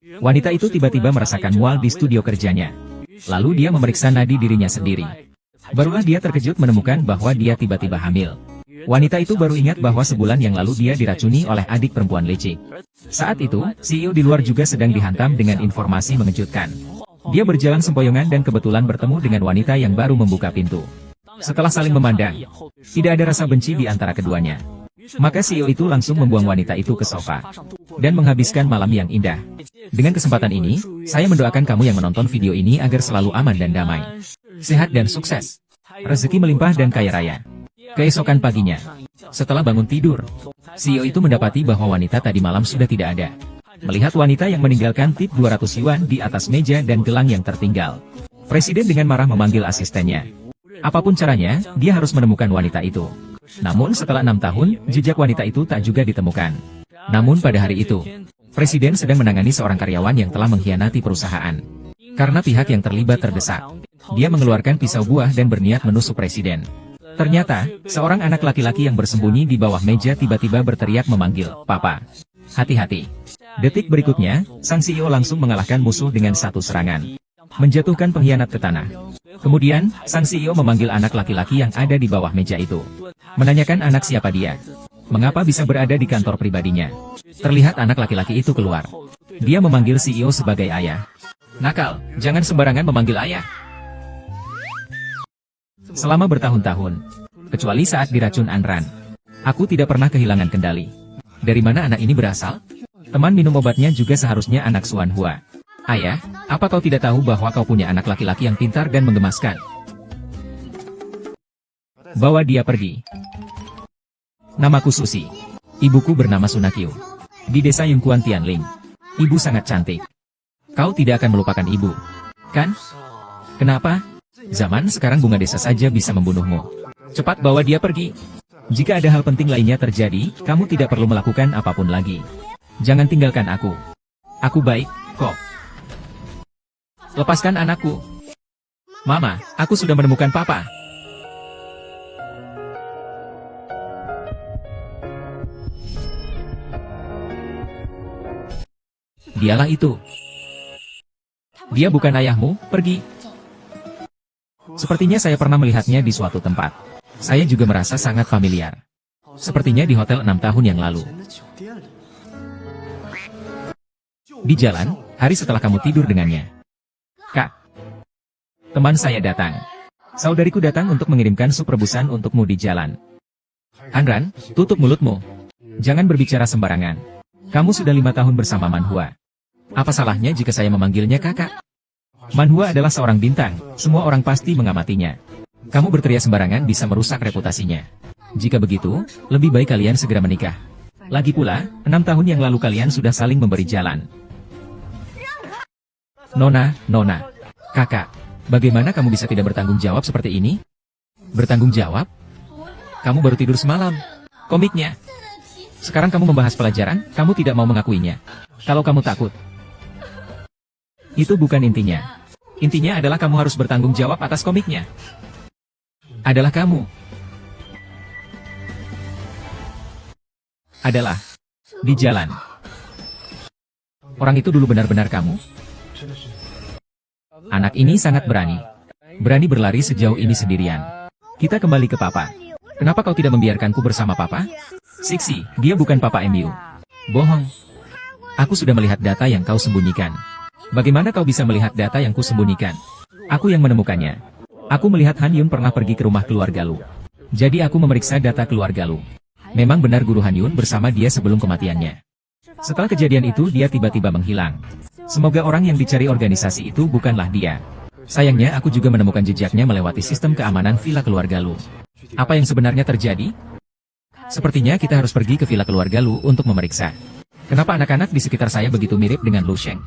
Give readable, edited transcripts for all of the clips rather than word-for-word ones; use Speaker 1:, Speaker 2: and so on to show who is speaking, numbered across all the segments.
Speaker 1: Wanita itu tiba-tiba merasakan mual di studio kerjanya. Lalu dia memeriksa nadi dirinya sendiri. Barulah dia terkejut menemukan bahwa dia tiba-tiba hamil. Wanita itu baru ingat bahwa sebulan yang lalu dia diracuni oleh adik perempuan licik. Saat itu, CEO di luar juga sedang dihantam dengan informasi mengejutkan. Dia berjalan sempoyongan dan kebetulan bertemu dengan wanita yang baru membuka pintu. Setelah saling memandang, tidak ada rasa benci di antara keduanya. Maka CEO itu langsung membuang wanita itu ke sofa dan menghabiskan malam yang indah. Dengan kesempatan ini, saya mendoakan kamu yang menonton video ini agar selalu aman dan damai, sehat dan sukses, rezeki melimpah dan kaya raya. Keesokan paginya, setelah bangun tidur, CEO itu mendapati bahwa wanita tadi malam sudah tidak ada. Melihat wanita yang meninggalkan tip 200 yuan di atas meja dan gelang yang tertinggal, Presiden dengan marah memanggil asistennya. Apapun caranya, dia harus menemukan wanita itu. Namun setelah 6 tahun, jejak wanita itu tak juga ditemukan. Namun pada hari itu, Presiden sedang menangani seorang karyawan yang telah mengkhianati perusahaan. Karena pihak yang terlibat terdesak, dia mengeluarkan pisau buah dan berniat menusuk Presiden. Ternyata, seorang anak laki-laki yang bersembunyi di bawah meja tiba-tiba berteriak memanggil, "Papa, hati-hati." Detik berikutnya, sang CEO langsung mengalahkan musuh dengan satu serangan, menjatuhkan pengkhianat ke tanah. Kemudian, sang CEO memanggil anak laki-laki yang ada di bawah meja itu. Menanyakan anak siapa dia, mengapa bisa berada di kantor pribadinya. Terlihat anak laki-laki itu keluar. Dia memanggil CEO sebagai ayah. "Nakal, jangan sembarangan memanggil ayah." Selama bertahun-tahun, kecuali saat diracun Anran, aku tidak pernah kehilangan kendali. Dari mana anak ini berasal? Teman minum obatnya juga seharusnya anak Suan Hua. "Ayah, apa kau tidak tahu bahwa kau punya anak laki-laki yang pintar dan menggemaskan? Bawa dia pergi." "Namaku Susi. Ibuku bernama Sunakyu. Di desa Yungkuan Tianling. Ibu sangat cantik. Kau tidak akan melupakan ibu, kan?" "Kenapa? Zaman sekarang bunga desa saja bisa membunuhmu. Cepat bawa dia pergi. Jika ada hal penting lainnya terjadi, kamu tidak perlu melakukan apapun lagi. Jangan tinggalkan aku. Aku baik, kok. Lepaskan anakku." "Mama, aku sudah menemukan papa." "Dialah itu. Dia bukan ayahmu, pergi." "Sepertinya saya pernah melihatnya di suatu tempat. Saya juga merasa sangat familiar. Sepertinya di hotel 6 tahun yang lalu." "Di jalan, hari setelah kamu tidur dengannya." "Kak, teman saya datang. Saudariku datang untuk mengirimkan sup rebusan untukmu di jalan." "Anran, tutup mulutmu. Jangan berbicara sembarangan. Kamu sudah 5 tahun bersama Manhua. Apa salahnya jika saya memanggilnya kakak? Manhua adalah seorang bintang, semua orang pasti mengamatinya. Kamu berteriak sembarangan bisa merusak reputasinya. Jika begitu, lebih baik kalian segera menikah. Lagi pula, 6 tahun yang lalu kalian sudah saling memberi jalan." Nona, kakak, bagaimana kamu bisa tidak bertanggung jawab seperti ini?" "Bertanggung jawab? Kamu baru tidur semalam. Komiknya. Sekarang kamu membahas pelajaran, kamu tidak mau mengakuinya. Kalau kamu takut." "Itu bukan intinya. Intinya adalah kamu harus bertanggung jawab atas komiknya. Adalah kamu. Adalah. Di jalan. Orang itu dulu benar-benar kamu?" "Anak ini sangat berani. Berani berlari sejauh ini sendirian. Kita kembali ke papa. Kenapa kau tidak membiarkanku bersama papa?" "Siksi, dia bukan papa MU. Bohong. Aku sudah melihat data yang kau sembunyikan." "Bagaimana kau bisa melihat data yang kusembunyikan?" "Aku yang menemukannya. Aku melihat Han Yun pernah pergi ke rumah keluarga Lu. Jadi aku memeriksa data keluarga Lu. Memang benar guru Han Yun bersama dia sebelum kematiannya. Setelah kejadian itu dia tiba-tiba menghilang. Semoga orang yang dicari organisasi itu bukanlah dia. Sayangnya aku juga menemukan jejaknya melewati sistem keamanan villa keluarga Lu. Apa yang sebenarnya terjadi? Sepertinya kita harus pergi ke villa keluarga Lu untuk memeriksa. Kenapa anak-anak di sekitar saya begitu mirip dengan Lu Sheng?"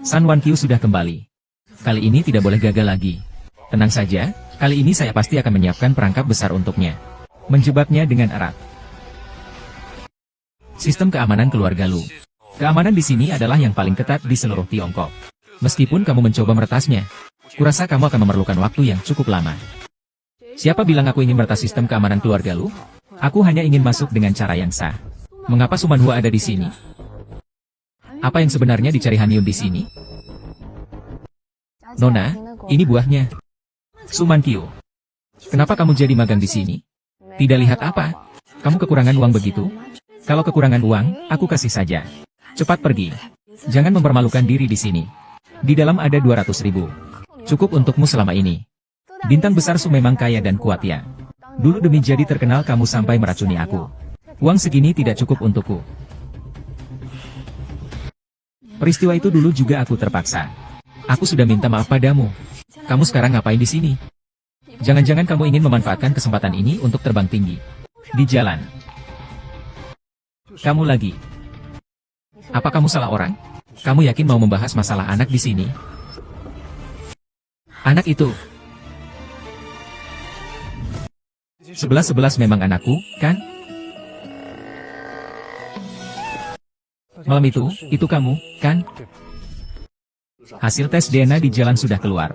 Speaker 1: San Wan Qiu sudah kembali. Kali ini tidak boleh gagal lagi. Tenang saja, kali ini saya pasti akan menyiapkan perangkap besar untuknya. Menjebaknya dengan erat. Sistem keamanan keluarga Lu. Keamanan di sini adalah yang paling ketat di seluruh Tiongkok. Meskipun kamu mencoba meretasnya, kurasa kamu akan memerlukan waktu yang cukup lama. Siapa bilang aku ingin meretas sistem keamanan keluarga Lu? Aku hanya ingin masuk dengan cara yang sah. Mengapa Sumanhua ada di sini? Apa yang sebenarnya dicari Han Yun di sini? Nona, ini buahnya. Su Man-kyu. Kenapa kamu jadi magang di sini? Tidak lihat apa? Kamu kekurangan uang begitu? Kalau kekurangan uang, aku kasih saja. Cepat pergi. Jangan mempermalukan diri di sini. Di dalam ada 200.000. Cukup untukmu selama ini. Bintang besar Su memang kaya dan kuat ya. Dulu demi jadi terkenal kamu sampai meracuni aku. Uang segini tidak cukup untukku. Peristiwa itu dulu juga aku terpaksa. Aku sudah minta maaf padamu. Kamu sekarang ngapain di sini? Jangan-jangan kamu ingin memanfaatkan kesempatan ini untuk terbang tinggi. Di jalan. Kamu lagi. Apa kamu salah orang? Kamu yakin mau membahas masalah anak di sini? Anak itu. 11-11 memang anakku, kan? Malam itu kamu, kan? Hasil tes DNA di jalan sudah keluar.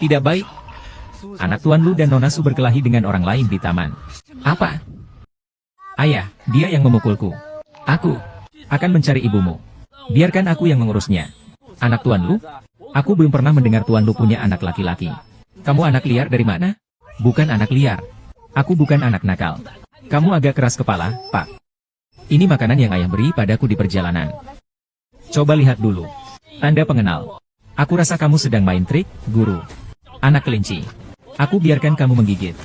Speaker 1: Tidak baik. Anak Tuan Lu dan Nona Su berkelahi dengan orang lain di taman. Apa? Ayah, dia yang memukulku. Aku akan mencari ibumu. Biarkan aku yang mengurusnya. Anak Tuan Lu? Aku belum pernah mendengar Tuan Lu punya anak laki-laki. Kamu anak liar dari mana? Bukan anak liar. Aku bukan anak nakal. Kamu agak keras kepala, Pak. Ini makanan yang ayah beri padaku di perjalanan. Coba lihat dulu. Tanda pengenal. Aku rasa kamu sedang main trik, guru. Anak kelinci. Aku biarkan kamu menggigit.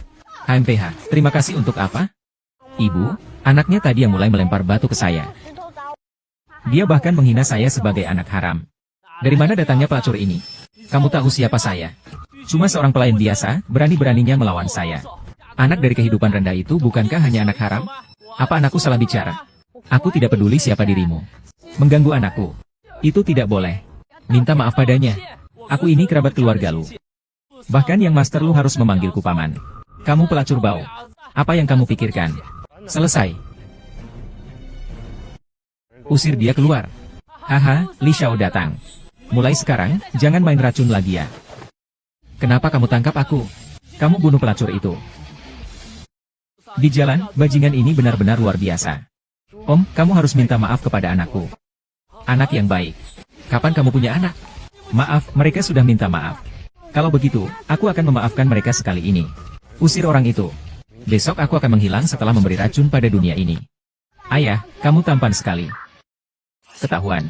Speaker 1: HMPH, terima kasih untuk apa? Ibu, anaknya tadi yang mulai melempar batu ke saya. Dia bahkan menghina saya sebagai anak haram. Dari mana datangnya pelacur ini? Kamu tahu siapa saya? Cuma seorang pelayan biasa, berani-beraninya melawan saya. Anak dari kehidupan rendah itu bukankah hanya anak haram? Apa anakku salah bicara? Aku tidak peduli siapa dirimu. Mengganggu anakku. Itu tidak boleh. Minta maaf padanya. Aku ini kerabat keluarga Lu. Bahkan yang master Lu harus memanggilku paman. Kamu pelacur bau. Apa yang kamu pikirkan? Selesai. Usir dia keluar. Haha, Li Xiao datang. Mulai sekarang, jangan main racun lagi ya. Kenapa kamu tangkap aku? Kamu bunuh pelacur itu. Di jalan, bajingan ini benar-benar luar biasa. Om, kamu harus minta maaf kepada anakku. Anak yang baik. Kapan kamu punya anak? Maaf, mereka sudah minta maaf. Kalau begitu, aku akan memaafkan mereka sekali ini. Usir orang itu. Besok aku akan menghilang setelah memberi racun pada dunia ini. Ayah, kamu tampan sekali. Ketahuan.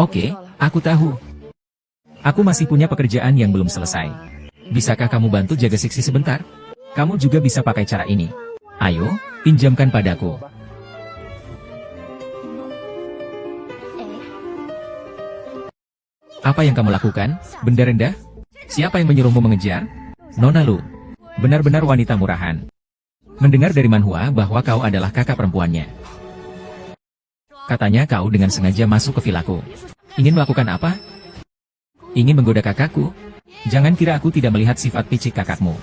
Speaker 1: Oke, aku tahu. Aku masih punya pekerjaan yang belum selesai. Bisakah kamu bantu jaga Siksi sebentar? Kamu juga bisa pakai cara ini. Ayo, pinjamkan padaku. Apa yang kamu lakukan, benda rendah? Siapa yang menyuruhmu mengejar? Nona Lu. Benar-benar wanita murahan. Mendengar dari Manhua bahwa kau adalah kakak perempuannya. Katanya kau dengan sengaja masuk ke vilaku. Ingin melakukan apa? Ingin menggoda kakakku? Jangan kira aku tidak melihat sifat picik kakakmu.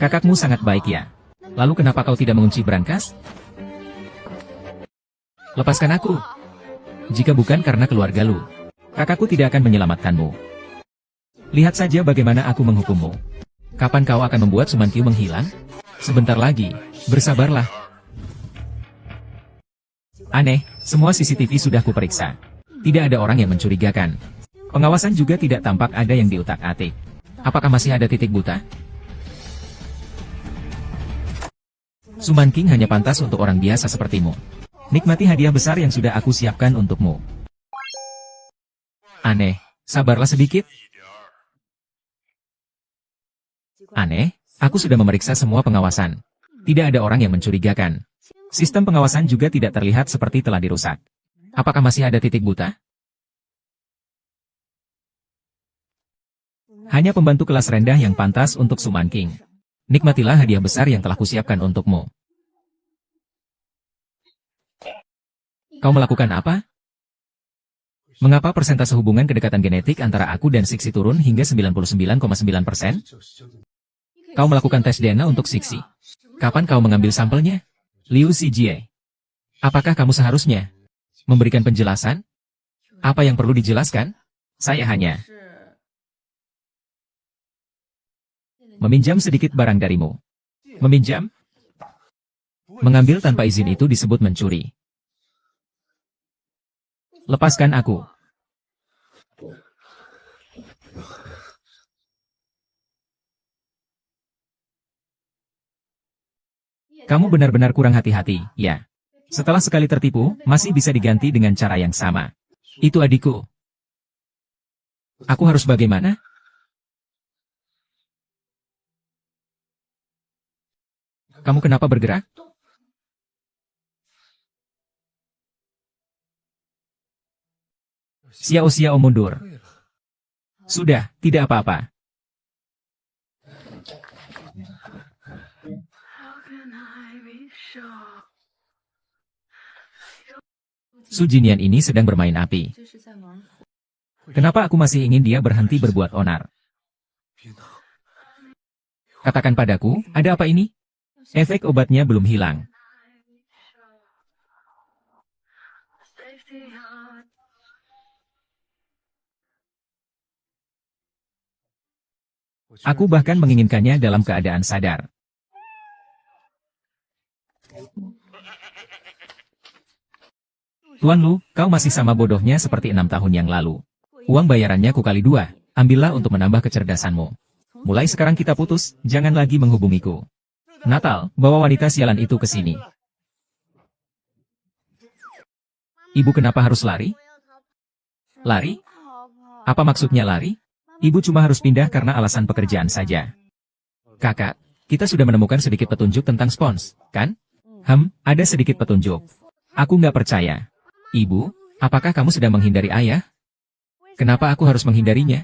Speaker 1: Kakakmu sangat baik ya. Lalu kenapa kau tidak mengunci brankas? Lepaskan aku. Jika bukan karena keluarga Lu, kakakku tidak akan menyelamatkanmu. Lihat saja bagaimana aku menghukummu. Kapan kau akan membuat Su Man-kyu menghilang? Sebentar lagi, bersabarlah. Aneh, semua CCTV sudah kuperiksa. Tidak ada orang yang mencurigakan. Pengawasan juga tidak tampak ada yang diutak-atik. Apakah masih ada titik buta? Su Man-king hanya pantas untuk orang biasa sepertimu. Nikmati hadiah besar yang sudah aku siapkan untukmu. Aneh, sabarlah sedikit. Aneh, aku sudah memeriksa semua pengawasan. Tidak ada orang yang mencurigakan. Sistem pengawasan juga tidak terlihat seperti telah dirusak. Apakah masih ada titik buta? Hanya pembantu kelas rendah yang pantas untuk Su Man-king. Nikmatilah hadiah besar yang telah kusiapkan untukmu. Kau melakukan apa? Mengapa persentase hubungan kedekatan genetik antara aku dan Siksi turun hingga 99,9%? Kau melakukan tes DNA untuk Siksi. Kapan kau mengambil sampelnya? Liu Xijie. Apakah kamu seharusnya memberikan penjelasan? Apa yang perlu dijelaskan? Saya hanya meminjam sedikit barang darimu. Meminjam? Mengambil tanpa izin itu disebut mencuri. Lepaskan aku. Kamu benar-benar kurang hati-hati, ya. Setelah sekali tertipu, masih bisa diganti dengan cara yang sama. Itu adikku. Aku harus bagaimana? Kamu kenapa bergerak? Xiao mundur. Sudah, tidak apa-apa. Su Jinian ini sedang bermain api. Kenapa aku masih ingin dia berhenti berbuat onar? Katakan padaku, ada apa ini? Efek obatnya belum hilang. Aku bahkan menginginkannya dalam keadaan sadar. Tuan Lu, kau masih sama bodohnya seperti 6 tahun yang lalu. Uang bayarannya kukali 2, ambillah untuk menambah kecerdasanmu. Mulai sekarang kita putus, jangan lagi menghubungiku. Natal, bawa wanita sialan itu ke sini. Ibu kenapa harus lari? Lari? Apa maksudnya lari? Ibu cuma harus pindah karena alasan pekerjaan saja. Kakak, kita sudah menemukan sedikit petunjuk tentang spons, kan? Ada sedikit petunjuk. Aku nggak percaya. Ibu, apakah kamu sedang menghindari ayah? Kenapa aku harus menghindarinya?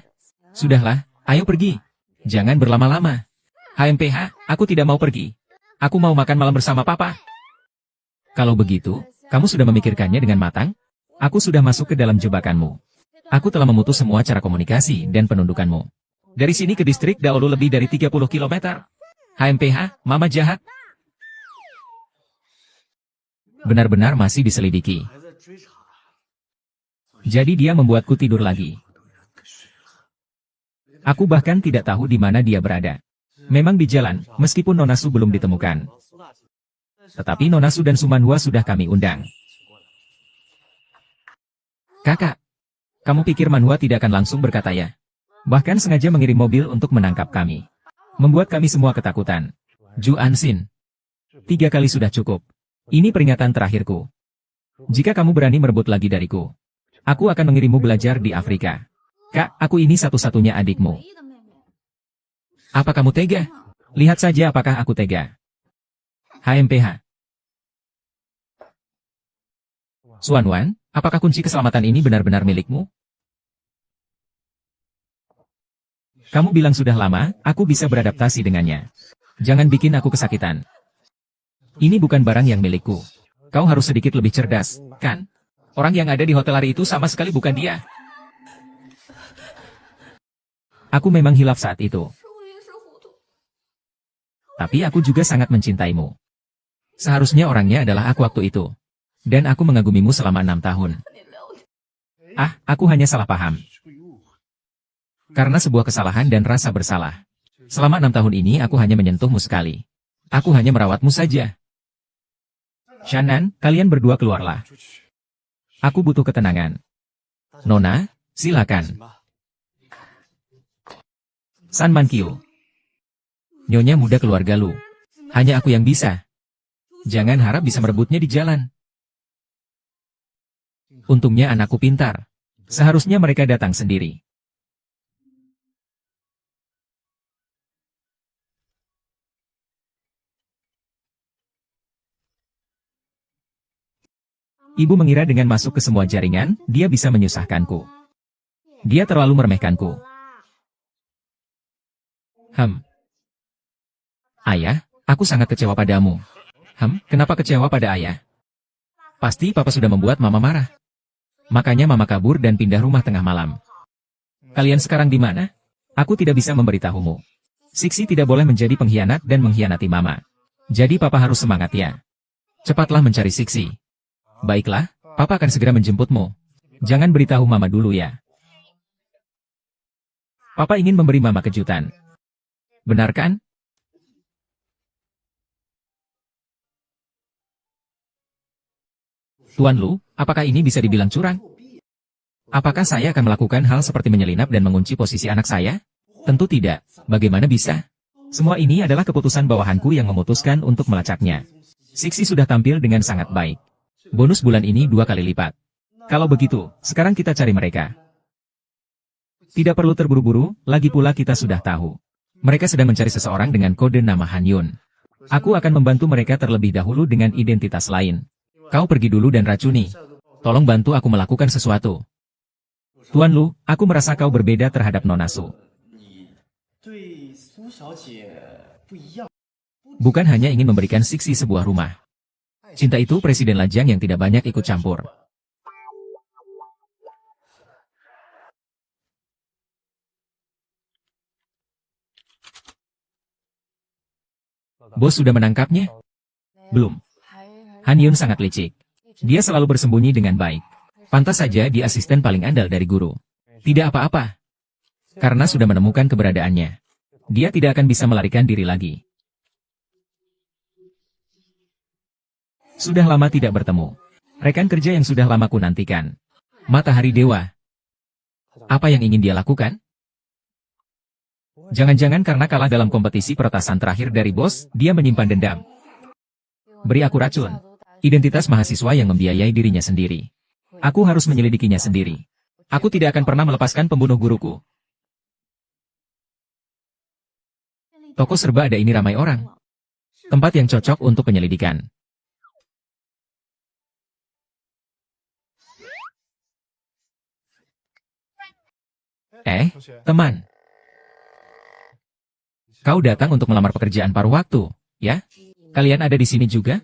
Speaker 1: Sudahlah, ayo pergi. Jangan berlama-lama. HMPH, aku tidak mau pergi. Aku mau makan malam bersama papa. Kalau begitu, kamu sudah memikirkannya dengan matang? Aku sudah masuk ke dalam jebakanmu. Aku telah memutus semua cara komunikasi dan penundukanmu. Dari sini ke distrik Daolu lebih dari 30 km. HMPH, mama jahat. Benar-benar masih diselidiki. Jadi dia membuatku tidur lagi. Aku bahkan tidak tahu di mana dia berada. Memang di jalan, meskipun Nona Su belum ditemukan. Tetapi Nona Su dan Sumanhua sudah kami undang. Kakak, kamu pikir Manhua tidak akan langsung berkata ya? Bahkan sengaja mengirim mobil untuk menangkap kami. Membuat kami semua ketakutan. Ju Ansin. 3 kali sudah cukup. Ini peringatan terakhirku. Jika kamu berani merebut lagi dariku, aku akan mengirimmu belajar di Afrika. Kak, aku ini satu-satunya adikmu. Apa kamu tega? Lihat saja apakah aku tega. HMPH. Xuanwan, apakah kunci keselamatan ini benar-benar milikmu? Kamu bilang sudah lama, aku bisa beradaptasi dengannya. Jangan bikin aku kesakitan. Ini bukan barang yang milikku. Kau harus sedikit lebih cerdas, kan? Orang yang ada di hotel hari itu sama sekali bukan dia. Aku memang hilaf saat itu. Tapi aku juga sangat mencintaimu. Seharusnya orangnya adalah aku waktu itu. Dan aku mengagumimu selama 6 tahun. Aku hanya salah paham. Karena sebuah kesalahan dan rasa bersalah. Selama 6 tahun ini aku hanya menyentuhmu sekali. Aku hanya merawatmu saja. Shannan, kalian berdua keluarlah. Aku butuh ketenangan. Nona, silakan. San Mankyo. Nyonya muda keluarga Lu. Hanya aku yang bisa. Jangan harap bisa merebutnya di jalan. Untungnya anakku pintar. Seharusnya mereka datang sendiri. Ibu mengira dengan masuk ke semua jaringan, dia bisa menyusahkanku. Dia terlalu meremehkanku. Ayah, aku sangat kecewa padamu. Kenapa kecewa pada ayah? Pasti papa sudah membuat mama marah. Makanya mama kabur dan pindah rumah tengah malam. Kalian sekarang di mana? Aku tidak bisa memberitahumu. Siksi tidak boleh menjadi pengkhianat dan mengkhianati mama. Jadi papa harus semangat ya. Cepatlah mencari Siksi. Baiklah, papa akan segera menjemputmu. Jangan beritahu mama dulu ya. Papa ingin memberi mama kejutan. Benar kan? Tuan Lu, apakah ini bisa dibilang curang? Apakah saya akan melakukan hal seperti menyelinap dan mengunci posisi anak saya? Tentu tidak. Bagaimana bisa? Semua ini adalah keputusan bawahanku yang memutuskan untuk melacaknya. Sixi sudah tampil dengan sangat baik. Bonus bulan ini 2 kali lipat. Kalau begitu, sekarang kita cari mereka. Tidak perlu terburu-buru, lagi pula kita sudah tahu. Mereka sedang mencari seseorang dengan kode nama Han Yun. Aku akan membantu mereka terlebih dahulu dengan identitas lain. Kau pergi dulu dan racuni. Tolong bantu aku melakukan sesuatu. Tuan Lu, aku merasa kau berbeda terhadap Nona Su. Bukan hanya ingin memberikan Sixi sebuah rumah. Cinta itu presiden lajang yang tidak banyak ikut campur. Bos sudah menangkapnya? Belum. Han Yun sangat licik. Dia selalu bersembunyi dengan baik. Pantas saja dia asisten paling andal dari guru. Tidak apa-apa. Karena sudah menemukan keberadaannya. Dia tidak akan bisa melarikan diri lagi. Sudah lama tidak bertemu. Rekan kerja yang sudah lama ku nantikan. Matahari Dewa. Apa yang ingin dia lakukan? Jangan-jangan karena kalah dalam kompetisi peretasan terakhir dari bos, dia menyimpan dendam. Beri aku racun. Identitas mahasiswa yang membiayai dirinya sendiri. Aku harus menyelidikinya sendiri. Aku tidak akan pernah melepaskan pembunuh guruku. Toko serba ada ini ramai orang. Tempat yang cocok untuk penyelidikan. Teman. Kau datang untuk melamar pekerjaan paruh waktu, ya? Kalian ada di sini juga?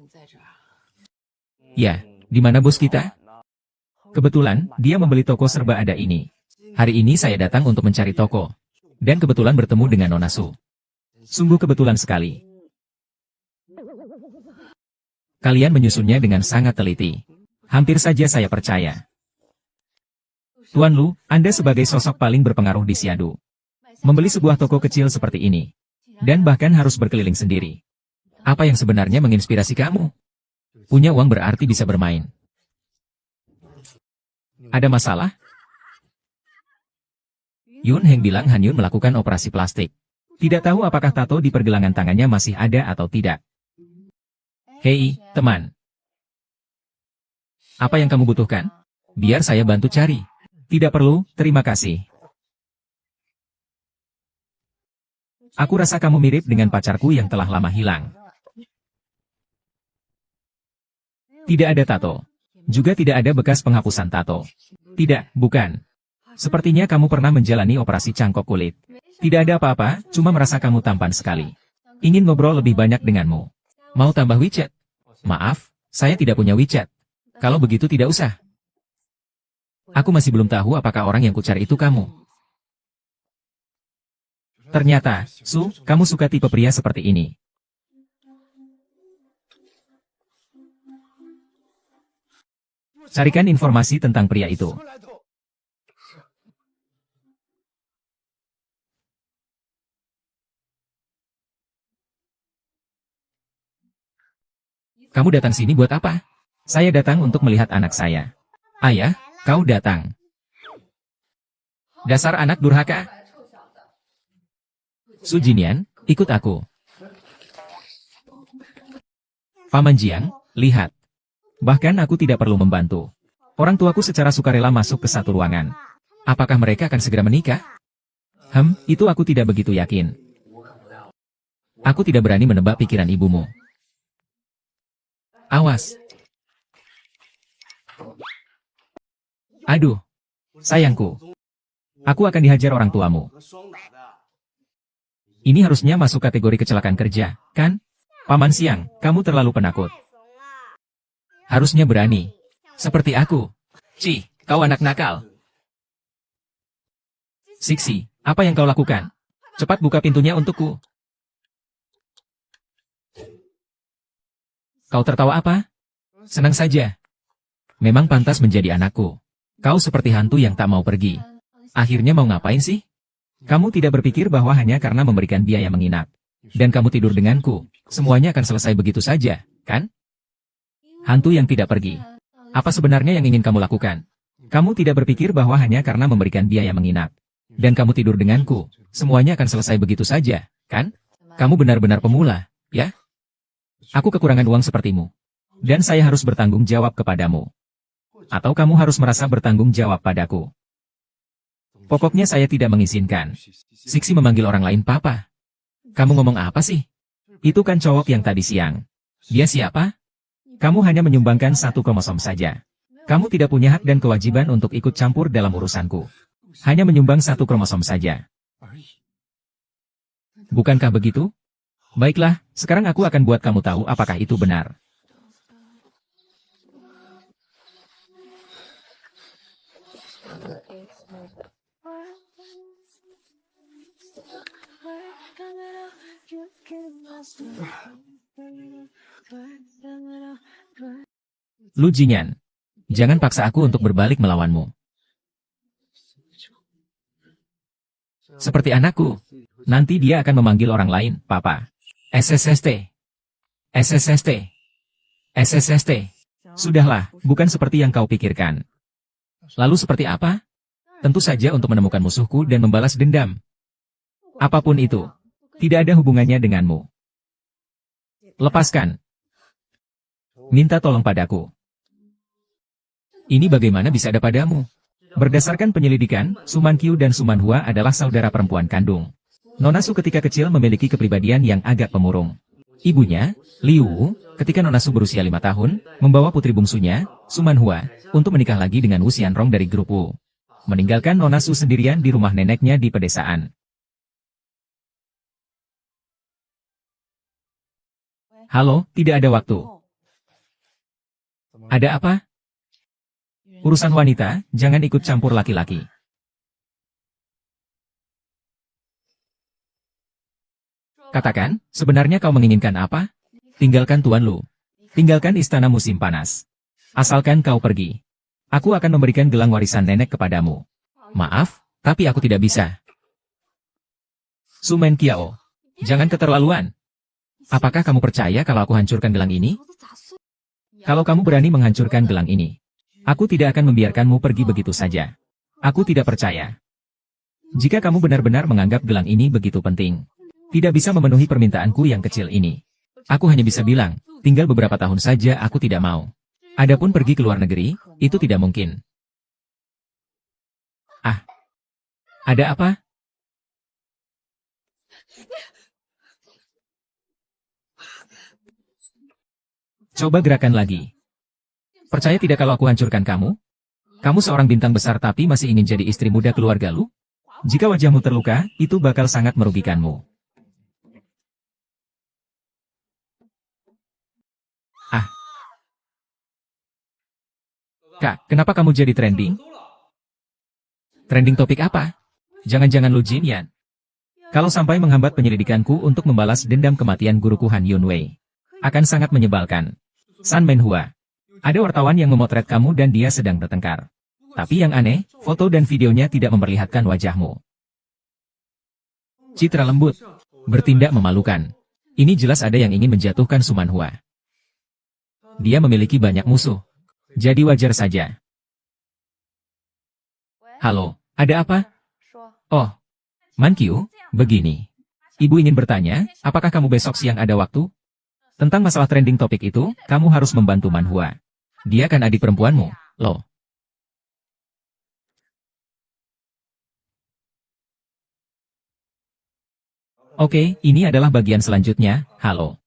Speaker 1: Ya, di mana bos kita? Kebetulan, dia membeli toko serba ada ini. Hari ini saya datang untuk mencari toko. Dan kebetulan bertemu dengan Nona Su. Sungguh kebetulan sekali. Kalian menyusunnya dengan sangat teliti. Hampir saja saya percaya. Tuan Lu, Anda sebagai sosok paling berpengaruh di Xiadu. Membeli sebuah toko kecil seperti ini. Dan bahkan harus berkeliling sendiri. Apa yang sebenarnya menginspirasi kamu? Punya uang berarti bisa bermain. Ada masalah? Yun Heng bilang Han Yun melakukan operasi plastik. Tidak tahu apakah tato di pergelangan tangannya masih ada atau tidak. Hei, teman. Apa yang kamu butuhkan? Biar saya bantu cari. Tidak perlu, terima kasih. Aku rasa kamu mirip dengan pacarku yang telah lama hilang. Tidak ada tato. Juga tidak ada bekas penghapusan tato. Tidak, bukan. Sepertinya kamu pernah menjalani operasi cangkok kulit. Tidak ada apa-apa, cuma merasa kamu tampan sekali. Ingin ngobrol lebih banyak denganmu. Mau tambah WeChat? Maaf, saya tidak punya WeChat. Kalau begitu tidak usah. Aku masih belum tahu apakah orang yang kucari itu kamu. Ternyata, Su, kamu suka tipe pria seperti ini. Carikan informasi tentang pria itu. Kamu datang sini buat apa? Saya datang untuk melihat anak saya. Ayah, kau datang. Dasar anak durhaka. Su Jinian, ikut aku. Paman Jiang, lihat. Bahkan aku tidak perlu membantu. Orang tuaku secara sukarela masuk ke satu ruangan. Apakah mereka akan segera menikah? Itu aku tidak begitu yakin. Aku tidak berani menebak pikiran ibumu. Awas. Aduh. Sayangku. Aku akan dihajar orang tuamu. Ini harusnya masuk kategori kecelakaan kerja, kan? Paman Siang, kamu terlalu penakut. Harusnya berani. Seperti aku. Ci, kau anak nakal. Sixi, apa yang kau lakukan? Cepat buka pintunya untukku. Kau tertawa apa? Senang saja. Memang pantas menjadi anakku. Kau seperti hantu yang tak mau pergi. Akhirnya mau ngapain sih? Kamu tidak berpikir bahwa hanya karena memberikan biaya menginap. Dan kamu tidur denganku, semuanya akan selesai begitu saja, kan? Hantu yang tidak pergi. Apa sebenarnya yang ingin kamu lakukan? Kamu tidak berpikir bahwa hanya karena memberikan biaya menginap, dan kamu tidur denganku, semuanya akan selesai begitu saja, kan? Kamu benar-benar pemula, ya? Aku kekurangan uang sepertimu. Dan saya harus bertanggung jawab kepadamu. Atau kamu harus merasa bertanggung jawab padaku. Pokoknya saya tidak mengizinkan. Siksi memanggil orang lain papa. Kamu ngomong apa sih? Itu kan cowok yang tadi siang. Dia siapa? Kamu hanya menyumbangkan satu kromosom saja. Kamu tidak punya hak dan kewajiban untuk ikut campur dalam urusanku. Hanya menyumbang satu kromosom saja. Bukankah begitu? Baiklah, sekarang aku akan buat kamu tahu apakah itu benar. Lu Jinyan, jangan paksa aku untuk berbalik melawanmu. Seperti anakku, nanti dia akan memanggil orang lain, papa. SSST. SSST. SSST. Sudahlah, bukan seperti yang kau pikirkan. Lalu seperti apa? Tentu saja untuk menemukan musuhku dan membalas dendam. Apapun itu, tidak ada hubungannya denganmu. Lepaskan. Minta tolong padaku. Ini bagaimana bisa ada padamu? Berdasarkan penyelidikan, Suman Qiu dan Suman Hua adalah saudara perempuan kandung. Nona Su ketika kecil memiliki kepribadian yang agak pemurung. Ibunya, Liu Wu, ketika Nona Su berusia 5 tahun, membawa putri bungsunya, Suman Hua, untuk menikah lagi dengan Wu Xianrong dari grup Wu. Meninggalkan Nona Su sendirian di rumah neneknya di pedesaan. Halo, tidak ada waktu. Ada apa? Urusan wanita, jangan ikut campur laki-laki. Katakan, sebenarnya kau menginginkan apa? Tinggalkan Tuan Lu. Tinggalkan istana musim panas. Asalkan kau pergi. Aku akan memberikan gelang warisan nenek kepadamu. Maaf, tapi aku tidak bisa. Sumen Kiao, jangan keterlaluan. Apakah kamu percaya kalau aku hancurkan gelang ini? Kalau kamu berani menghancurkan gelang ini, aku tidak akan membiarkanmu pergi begitu saja. Aku tidak percaya. Jika kamu benar-benar menganggap gelang ini begitu penting, tidak bisa memenuhi permintaanku yang kecil ini. Aku hanya bisa bilang, tinggal beberapa tahun saja aku tidak mau. Adapun pergi ke luar negeri, itu tidak mungkin. Ah, ada apa? Coba gerakan lagi. Percaya tidak kalau aku hancurkan kamu? Kamu seorang bintang besar tapi masih ingin jadi istri muda keluarga lu? Jika wajahmu terluka, itu bakal sangat merugikanmu. Ah. Kak, kenapa kamu jadi trending? Trending topik apa? Jangan-jangan lu Jinyan. Kalau sampai menghambat penyelidikanku untuk membalas dendam kematian guruku Han Yunwei, akan sangat menyebalkan. San Menhua. Ada wartawan yang memotret kamu dan dia sedang bertengkar. Tapi yang aneh, foto dan videonya tidak memperlihatkan wajahmu. Citra lembut. Bertindak memalukan. Ini jelas ada yang ingin menjatuhkan Suman Hua. Dia memiliki banyak musuh. Jadi wajar saja. Halo, ada apa? Oh, Man Qiu, begini. Ibu ingin bertanya, apakah kamu besok siang ada waktu? Tentang masalah trending topik itu, kamu harus membantu Man Hua. Dia kan adik perempuanmu, loh. Oke, ini adalah bagian selanjutnya, halo.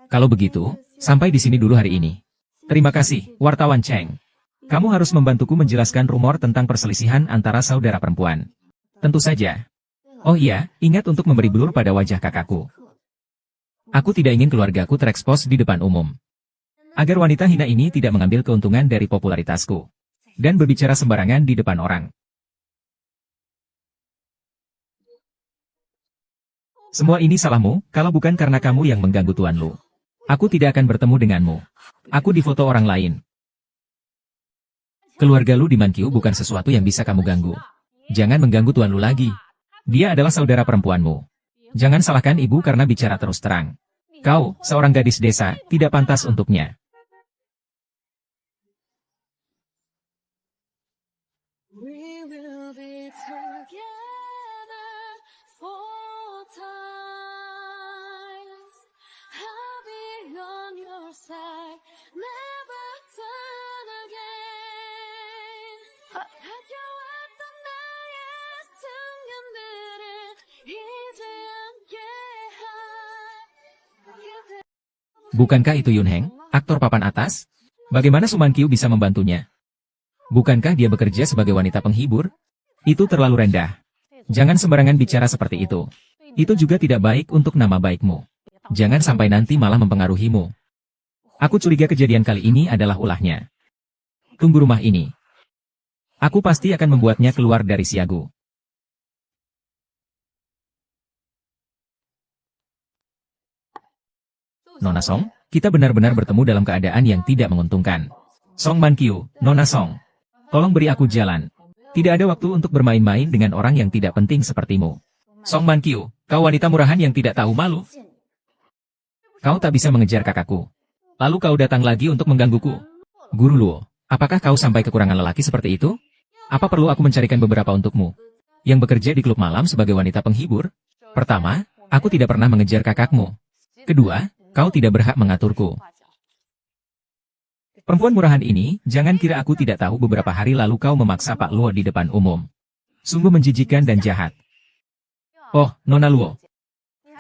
Speaker 1: Kalau begitu, sampai di sini dulu hari ini. Terima kasih, wartawan Cheng. Kamu harus membantuku menjelaskan rumor tentang perselisihan antara saudara perempuan. Tentu saja. Oh iya, ingat untuk memberi blur pada wajah kakakku. Aku tidak ingin keluargaku terekspos di depan umum. Agar wanita hina ini tidak mengambil keuntungan dari popularitasku. Dan berbicara sembarangan di depan orang. Semua ini salahmu, kalau bukan karena kamu yang mengganggu Tuan Lu. Aku tidak akan bertemu denganmu. Aku difoto orang lain. Keluarga Lu di Man Qiu bukan sesuatu yang bisa kamu ganggu. Jangan mengganggu Tuan Lu lagi. Dia adalah saudara perempuanmu. Jangan salahkan ibu karena bicara terus terang. Kau, seorang gadis desa, tidak pantas untuknya. Bukankah itu Yun Heng, aktor papan atas? Bagaimana Suman Kyu bisa membantunya? Bukankah dia bekerja sebagai wanita penghibur? Itu terlalu rendah. Jangan sembarangan bicara seperti itu. Itu juga tidak baik untuk nama baikmu. Jangan sampai nanti malah mempengaruhimu. Aku curiga kejadian kali ini adalah ulahnya. Tunggu rumah ini. Aku pasti akan membuatnya keluar dari Siagu. Nona Song, kita benar-benar bertemu dalam keadaan yang tidak menguntungkan. Song Man Kyu, Nona Song. Tolong beri aku jalan. Tidak ada waktu untuk bermain-main dengan orang yang tidak penting sepertimu. Song Man Kyu, kau wanita murahan yang tidak tahu malu. Kau tak bisa mengejar kakakku. Lalu kau datang lagi untuk menggangguku. Guru Luo, apakah kau sampai kekurangan lelaki seperti itu? Apa perlu aku mencarikan beberapa untukmu? Yang bekerja di klub malam sebagai wanita penghibur? Pertama, aku tidak pernah mengejar kakakmu. Kedua, kau tidak berhak mengaturku. Perempuan murahan ini, jangan kira aku tidak tahu beberapa hari lalu kau memaksa Pak Luo di depan umum. Sungguh menjijikan dan jahat. Oh, Nona Luo.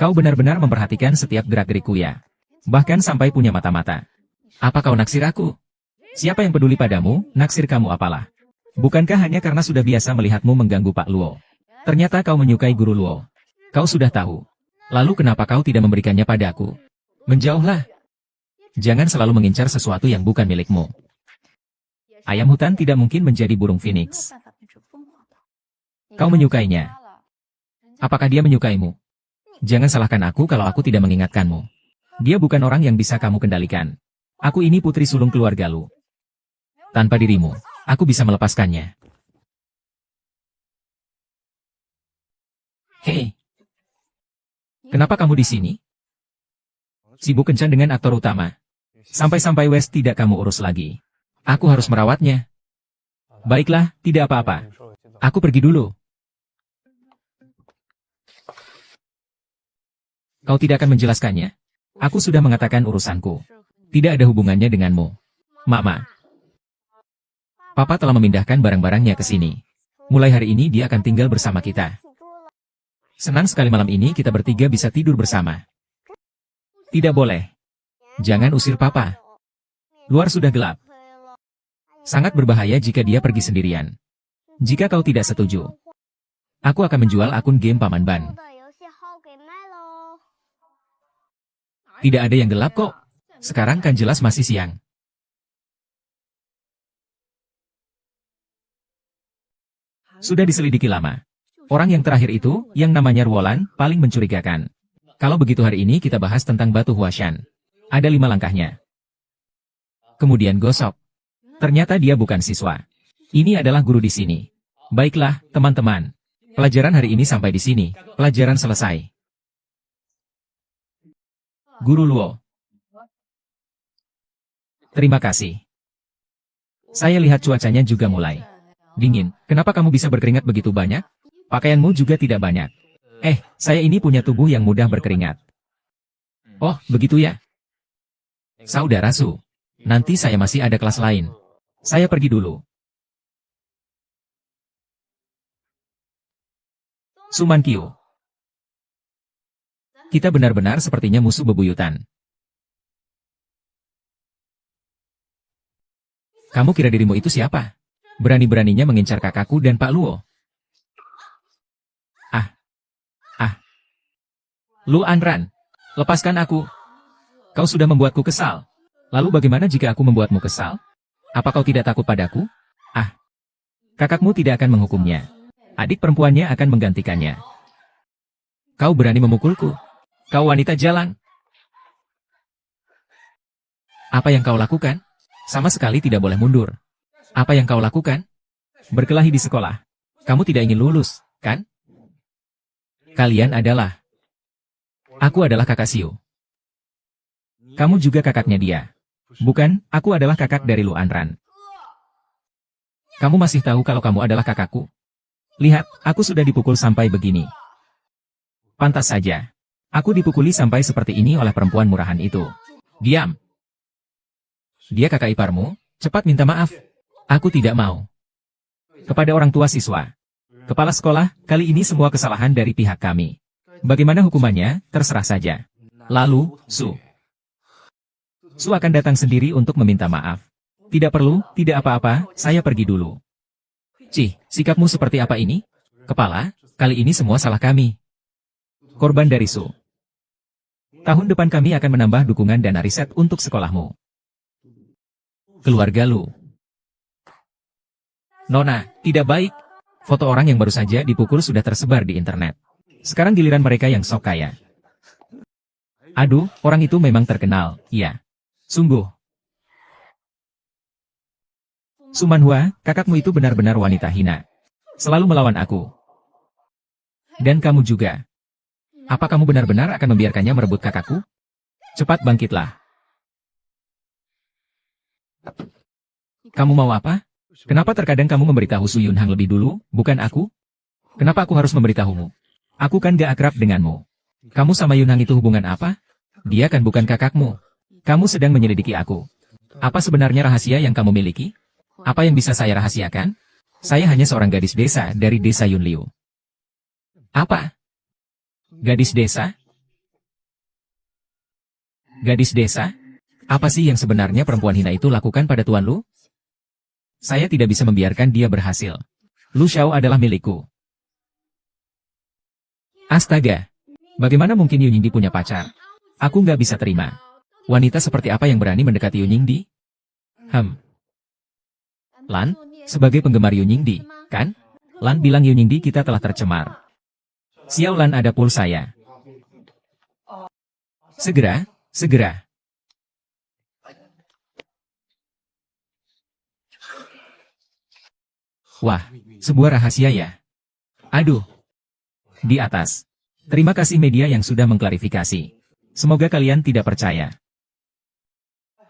Speaker 1: Kau benar-benar memperhatikan setiap gerak-gerikku ya. Bahkan sampai punya mata-mata. Apa kau naksir aku? Siapa yang peduli padamu, naksir kamu apalah? Bukankah hanya karena sudah biasa melihatmu mengganggu Pak Luo? Ternyata kau menyukai Guru Luo. Kau sudah tahu. Lalu kenapa kau tidak memberikannya padaku? Menjauhlah. Jangan selalu mengincar sesuatu yang bukan milikmu. Ayam hutan tidak mungkin menjadi burung phoenix. Kau menyukainya. Apakah dia menyukaimu? Jangan salahkan aku kalau aku tidak mengingatkanmu. Dia bukan orang yang bisa kamu kendalikan. Aku ini putri sulung keluarga Lu. Tanpa dirimu, aku bisa melepaskannya. Hei. Kenapa kamu di sini? Sibuk kencan dengan aktor utama. Sampai-sampai West tidak kamu urus lagi. Aku harus merawatnya. Baiklah, tidak apa-apa. Aku pergi dulu. Kau tidak akan menjelaskannya? Aku sudah mengatakan urusanku. Tidak ada hubungannya denganmu. Mama. Papa telah memindahkan barang-barangnya ke sini. Mulai hari ini dia akan tinggal bersama kita. Senang sekali malam ini kita bertiga bisa tidur bersama. Tidak boleh. Jangan usir Papa. Luar sudah gelap. Sangat berbahaya jika dia pergi sendirian. Jika kau tidak setuju, aku akan menjual akun game Paman Ban. Tidak ada yang gelap kok. Sekarang kan jelas masih siang. Sudah diselidiki lama. Orang yang terakhir itu, yang namanya Ruolan, paling mencurigakan. Kalau begitu hari ini kita bahas tentang batu Huashan. Ada 5 langkahnya. Kemudian gosok. Ternyata dia bukan siswa. Ini adalah guru di sini. Baiklah, teman-teman. Pelajaran hari ini sampai di sini. Pelajaran selesai. Guru Luo. Terima kasih. Saya lihat cuacanya juga mulai dingin. Kenapa kamu bisa berkeringat begitu banyak? Pakaianmu juga tidak banyak. Saya ini punya tubuh yang mudah berkeringat. Oh, begitu ya? Saudara Su, nanti saya masih ada kelas lain. Saya pergi dulu. Suman Kyu. Kita benar-benar sepertinya musuh bebuyutan. Kamu kira dirimu itu siapa? Berani-beraninya mengincar kakakku dan Pak Luo. Lu Anran, lepaskan aku. Kau sudah membuatku kesal. Lalu bagaimana jika aku membuatmu kesal? Apa kau tidak takut padaku? Kakakmu tidak akan menghukumnya. Adik perempuannya akan menggantikannya. Kau berani memukulku? Kau wanita jalan. Apa yang kau lakukan? Sama sekali tidak boleh mundur. Apa yang kau lakukan? Berkelahi di sekolah. Kamu tidak ingin lulus, kan? Kalian adalah... Aku adalah kakak Siu. Kamu juga kakaknya dia. Bukan, aku adalah kakak dari Lu Anran. Kamu masih tahu kalau kamu adalah kakakku? Lihat, aku sudah dipukul sampai begini. Pantas saja. Aku dipukuli sampai seperti ini oleh perempuan murahan itu. Diam. Dia kakak iparmu, cepat minta maaf. Aku tidak mau. Kepada orang tua siswa. Kepala sekolah, kali ini semua kesalahan dari pihak kami. Bagaimana hukumannya, terserah saja. Lalu, Su akan datang sendiri untuk meminta maaf. Tidak perlu, tidak apa-apa, saya pergi dulu. Cih, sikapmu seperti apa ini? Kepala, kali ini semua salah kami. Korban dari Su. Tahun depan kami akan menambah dukungan dana riset untuk sekolahmu. Keluarga Lu. Nona, tidak baik. Foto orang yang baru saja dipukul sudah tersebar di internet. Sekarang giliran mereka yang sok kaya. Aduh, orang itu memang terkenal, iya. Sungguh. Sumanhua, kakakmu itu benar-benar wanita hina. Selalu melawan aku. Dan kamu juga. Apa kamu benar-benar akan membiarkannya merebut kakakku? Cepat bangkitlah. Kamu mau apa? Kenapa terkadang kamu memberitahu Su Yunhang lebih dulu, bukan aku? Kenapa aku harus memberitahumu? Aku kan gak akrab denganmu. Kamu sama Yunhang itu hubungan apa? Dia kan bukan kakakmu. Kamu sedang menyelidiki aku. Apa sebenarnya rahasia yang kamu miliki? Apa yang bisa saya rahasiakan? Saya hanya seorang gadis desa dari desa Yunliu. Apa? Gadis desa? Gadis desa? Apa sih yang sebenarnya perempuan hina itu lakukan pada Tuan Lu? Saya tidak bisa membiarkan dia berhasil. Lu Xiao adalah milikku. Astaga. Bagaimana mungkin Yu Yingdi punya pacar? Aku nggak bisa terima. Wanita seperti apa yang berani mendekati Yu Yingdi? Lan, sebagai penggemar Yu Yingdi, kan? Lan bilang Yu Yingdi kita telah tercemar. Xiao Lan ada pulsa saya. Segera. Wah, sebuah rahasia ya. Aduh. Di atas. Terima kasih media yang sudah mengklarifikasi. Semoga kalian tidak percaya.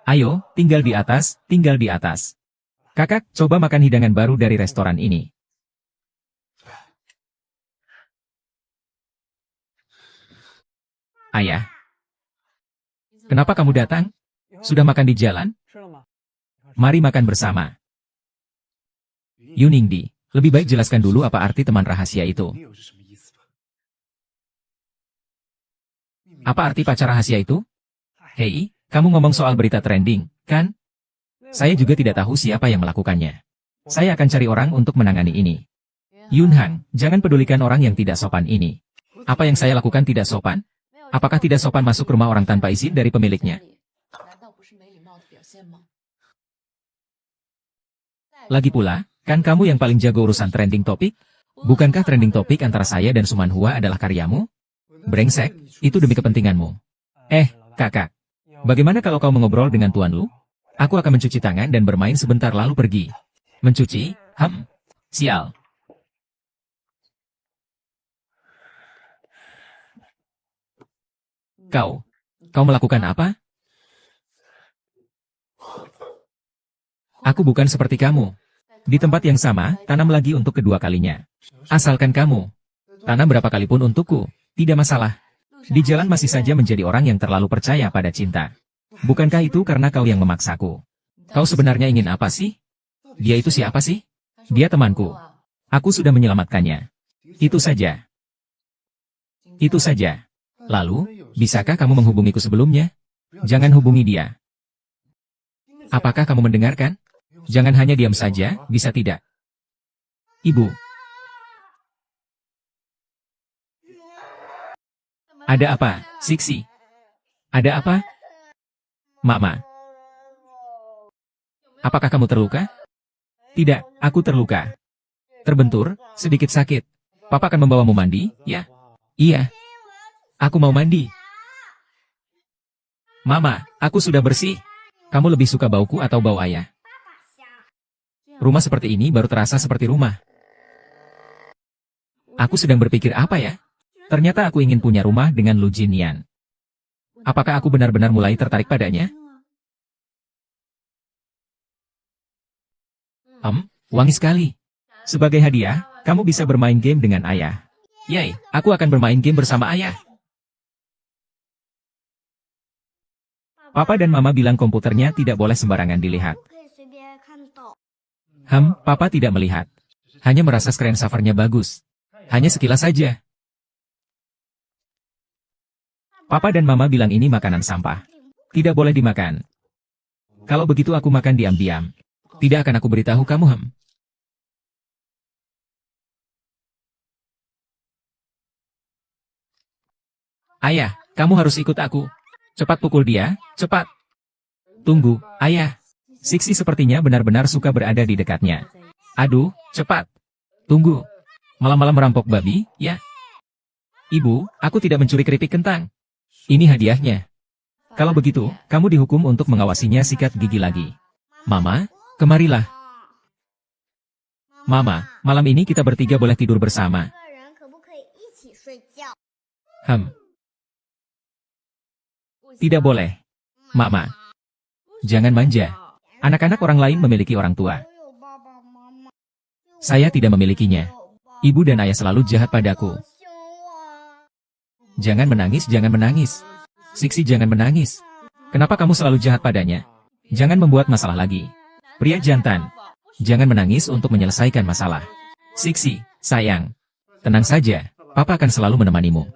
Speaker 1: Ayo, tinggal di atas. Kakak, coba makan hidangan baru dari restoran ini. Ayah. Kenapa kamu datang? Sudah makan di jalan? Mari makan bersama. Yu Yingdi, lebih baik jelaskan dulu apa arti teman rahasia itu. Apa arti pacar rahasia itu? Hei, kamu ngomong soal berita trending, kan? Saya juga tidak tahu siapa yang melakukannya. Saya akan cari orang untuk menangani ini. Yunhang, jangan pedulikan orang yang tidak sopan ini. Apa yang saya lakukan tidak sopan? Apakah tidak sopan masuk rumah orang tanpa izin dari pemiliknya? Lagi pula, kan kamu yang paling jago urusan trending topik? Bukankah trending topik antara saya dan Sumanhua adalah karyamu? Brengsek, itu demi kepentinganmu. Kakak. Bagaimana kalau kau mengobrol dengan Tuan Lu? Aku akan mencuci tangan dan bermain sebentar lalu pergi. Mencuci? Sial. Kau melakukan apa? Aku bukan seperti kamu. Di tempat yang sama, tanam lagi untuk kedua kalinya. Asalkan kamu tanam berapa kali pun untukku, tidak masalah. Di jalan masih saja menjadi orang yang terlalu percaya pada cinta. Bukankah itu karena kau yang memaksaku? Kau sebenarnya ingin apa sih? Dia itu siapa sih? Dia temanku. Aku sudah menyelamatkannya. Itu saja. Lalu, bisakah kamu menghubungiku sebelumnya? Jangan hubungi dia. Apakah kamu mendengarkan? Jangan hanya diam saja, bisa tidak? Ibu. Ada apa, Siksi? Ada apa? Mama. Apakah kamu terluka? Tidak, aku terluka. Terbentur, sedikit sakit. Papa akan membawamu mandi, ya? Iya. Aku mau mandi. Mama, aku sudah bersih. Kamu lebih suka bauku atau bau ayah? Rumah seperti ini baru terasa seperti rumah. Aku sedang berpikir apa ya? Ternyata aku ingin punya rumah dengan Lu Jinyan. Apakah aku benar-benar mulai tertarik padanya? Wangi sekali. Sebagai hadiah, kamu bisa bermain game dengan ayah. Yay, aku akan bermain game bersama ayah. Papa dan Mama bilang komputernya tidak boleh sembarangan dilihat. Papa tidak melihat. Hanya merasa screensavernya bagus. Hanya sekilas saja. Papa dan Mama bilang ini makanan sampah. Tidak boleh dimakan. Kalau begitu aku makan diam-diam. Tidak akan aku beritahu kamu, Ayah, kamu harus ikut aku. Cepat pukul dia, cepat. Tunggu, ayah. Siksi sepertinya benar-benar suka berada di dekatnya. Aduh, cepat. Tunggu. Malam-malam merampok babi, ya? Ibu, aku tidak mencuri keripik kentang. Ini hadiahnya. Kalau begitu, kamu dihukum untuk mengawasinya sikat gigi lagi. Mama, kemarilah. Mama, malam ini kita bertiga boleh tidur bersama. Tidak boleh. Mama. Jangan manja. Anak-anak orang lain memiliki orang tua. Saya tidak memilikinya. Ibu dan ayah selalu jahat padaku. Jangan menangis, jangan menangis. Siksi, jangan menangis. Kenapa kamu selalu jahat padanya? Jangan membuat masalah lagi. Pria jantan. Jangan menangis untuk menyelesaikan masalah. Siksi, sayang. Tenang saja, Papa akan selalu menemanimu.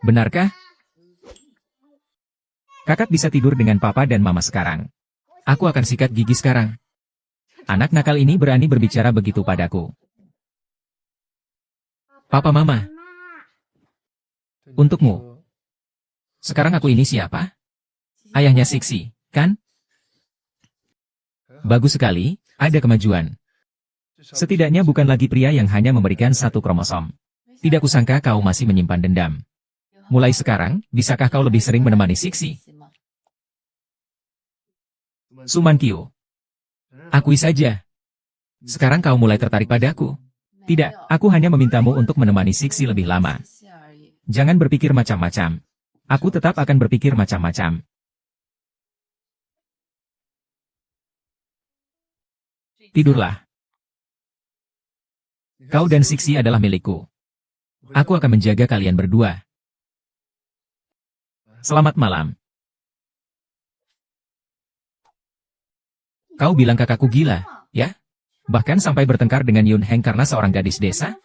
Speaker 1: Benarkah? Kakak bisa tidur dengan Papa dan Mama sekarang. Aku akan sikat gigi sekarang. Anak nakal ini berani berbicara begitu padaku. Papa, Mama. Untukmu. Sekarang aku ini siapa? Ayahnya Siksi, kan? Bagus sekali, ada kemajuan. Setidaknya bukan lagi pria yang hanya memberikan satu kromosom. Tidak kusangka kau masih menyimpan dendam. Mulai sekarang, bisakah kau lebih sering menemani Siksi? Sumankyu. Akui saja. Sekarang kau mulai tertarik padaku. Tidak, aku hanya memintamu untuk menemani Siksi lebih lama. Jangan berpikir macam-macam. Aku tetap akan berpikir macam-macam. Tidurlah. Kau dan Siksi adalah milikku. Aku akan menjaga kalian berdua. Selamat malam. Kau bilang kakakku gila, ya? Bahkan sampai bertengkar dengan Yun Heng karena seorang gadis desa?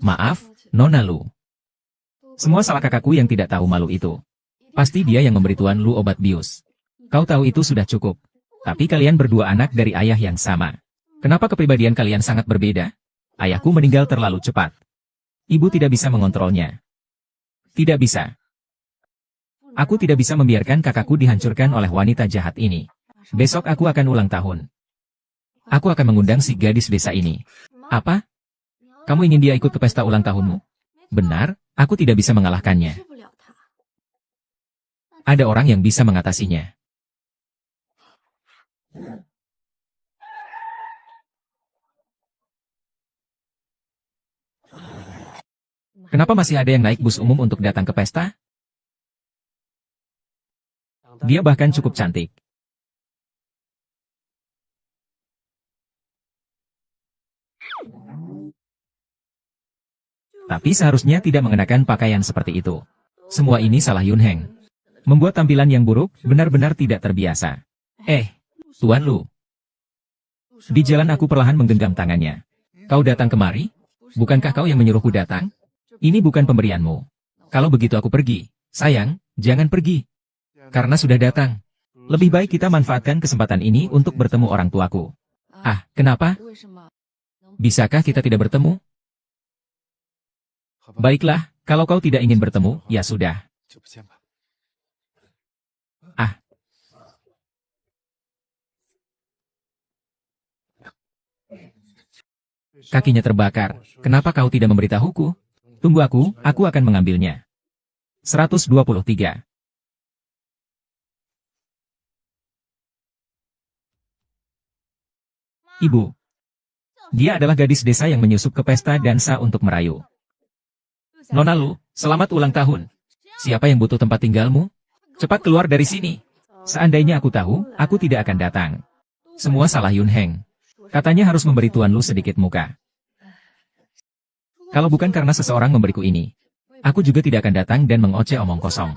Speaker 1: Maaf, Nona Lu. Semua salah kakakku yang tidak tahu malu itu. Pasti dia yang memberi Tuan Lu obat bius. Kau tahu itu sudah cukup. Tapi kalian berdua anak dari ayah yang sama. Kenapa kepribadian kalian sangat berbeda? Ayahku meninggal terlalu cepat. Ibu tidak bisa mengontrolnya. Tidak bisa. Aku tidak bisa membiarkan kakakku dihancurkan oleh wanita jahat ini. Besok aku akan ulang tahun. Aku akan mengundang si gadis desa ini. Apa? Kamu ingin dia ikut ke pesta ulang tahunmu? Benar, aku tidak bisa mengalahkannya. Ada orang yang bisa mengatasinya. Kenapa masih ada yang naik bus umum untuk datang ke pesta? Dia bahkan cukup cantik. Tapi seharusnya tidak mengenakan pakaian seperti itu. Semua ini salah Yun Heng. Membuat tampilan yang buruk, benar-benar tidak terbiasa. Tuan Lu. Di jalan aku perlahan menggenggam tangannya. Kau datang kemari? Bukankah kau yang menyuruhku datang? Ini bukan pemberianmu. Kalau begitu aku pergi. Sayang, jangan pergi. Karena sudah datang. Lebih baik kita manfaatkan kesempatan ini untuk bertemu orang tuaku. Ah, kenapa? Bisakah kita tidak bertemu? Baiklah, kalau kau tidak ingin bertemu, ya sudah. Ah. Kakinya terbakar. Kenapa kau tidak memberitahuku? Tunggu aku akan mengambilnya. 123. Ibu. Dia adalah gadis desa yang menyusup ke pesta dansa untuk merayu. Nona Lu, selamat ulang tahun. Siapa yang butuh tempat tinggalmu? Cepat keluar dari sini. Seandainya aku tahu, aku tidak akan datang. Semua salah Yun Heng. Katanya harus memberi Tuan Lu sedikit muka. Kalau bukan karena seseorang memberiku ini, aku juga tidak akan datang dan mengoceh omong kosong.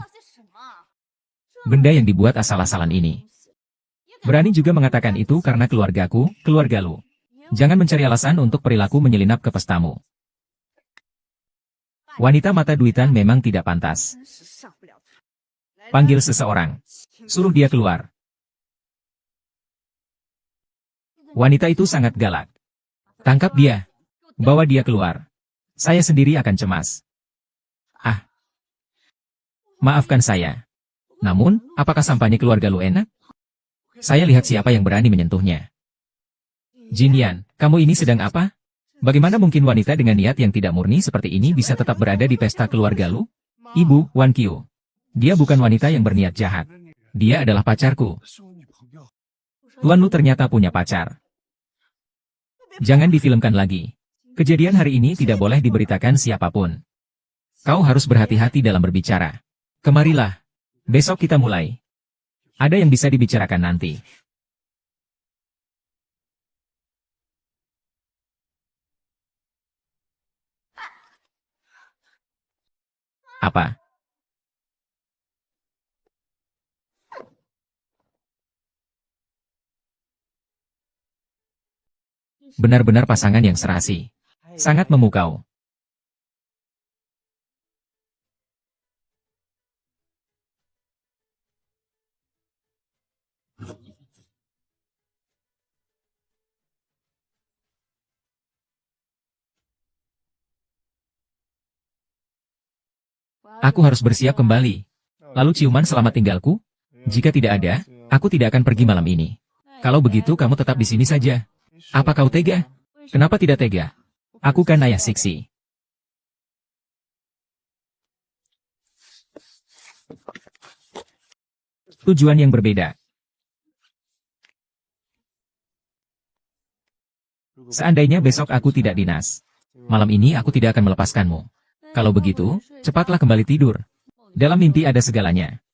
Speaker 1: Benda yang dibuat asal-asalan ini. Berani juga mengatakan itu karena keluargaku, keluarga lu. Jangan mencari alasan untuk perilaku menyelinap ke pestamu. Wanita mata duitan memang tidak pantas. Panggil seseorang. Suruh dia keluar. Wanita itu sangat galak. Tangkap dia. Bawa dia keluar. Saya sendiri akan cemas. Ah. Maafkan saya. Namun, apakah sampahnya keluarga lu enak? Saya lihat siapa yang berani menyentuhnya. Jinian, kamu ini sedang apa? Bagaimana mungkin wanita dengan niat yang tidak murni seperti ini bisa tetap berada di pesta keluarga lu? Ibu, Wan Qiu. Dia bukan wanita yang berniat jahat. Dia adalah pacarku. Tuan lu ternyata punya pacar. Jangan difilmkan lagi. Kejadian hari ini tidak boleh diberitakan siapapun. Kau harus berhati-hati dalam berbicara. Kemarilah. Besok kita mulai. Ada yang bisa dibicarakan nanti. Apa? Benar-benar pasangan yang serasi. Sangat memukau. Aku harus bersiap kembali. Lalu ciuman selamat tinggalku? Jika tidak ada, aku tidak akan pergi malam ini. Kalau begitu kamu tetap di sini saja. Apa kau tega? Kenapa tidak tega? Aku kan ayah Siksi. Tujuan yang berbeda. Seandainya besok aku tidak dinas, malam ini aku tidak akan melepaskanmu. Kalau begitu, cepatlah kembali tidur. Dalam mimpi ada segalanya.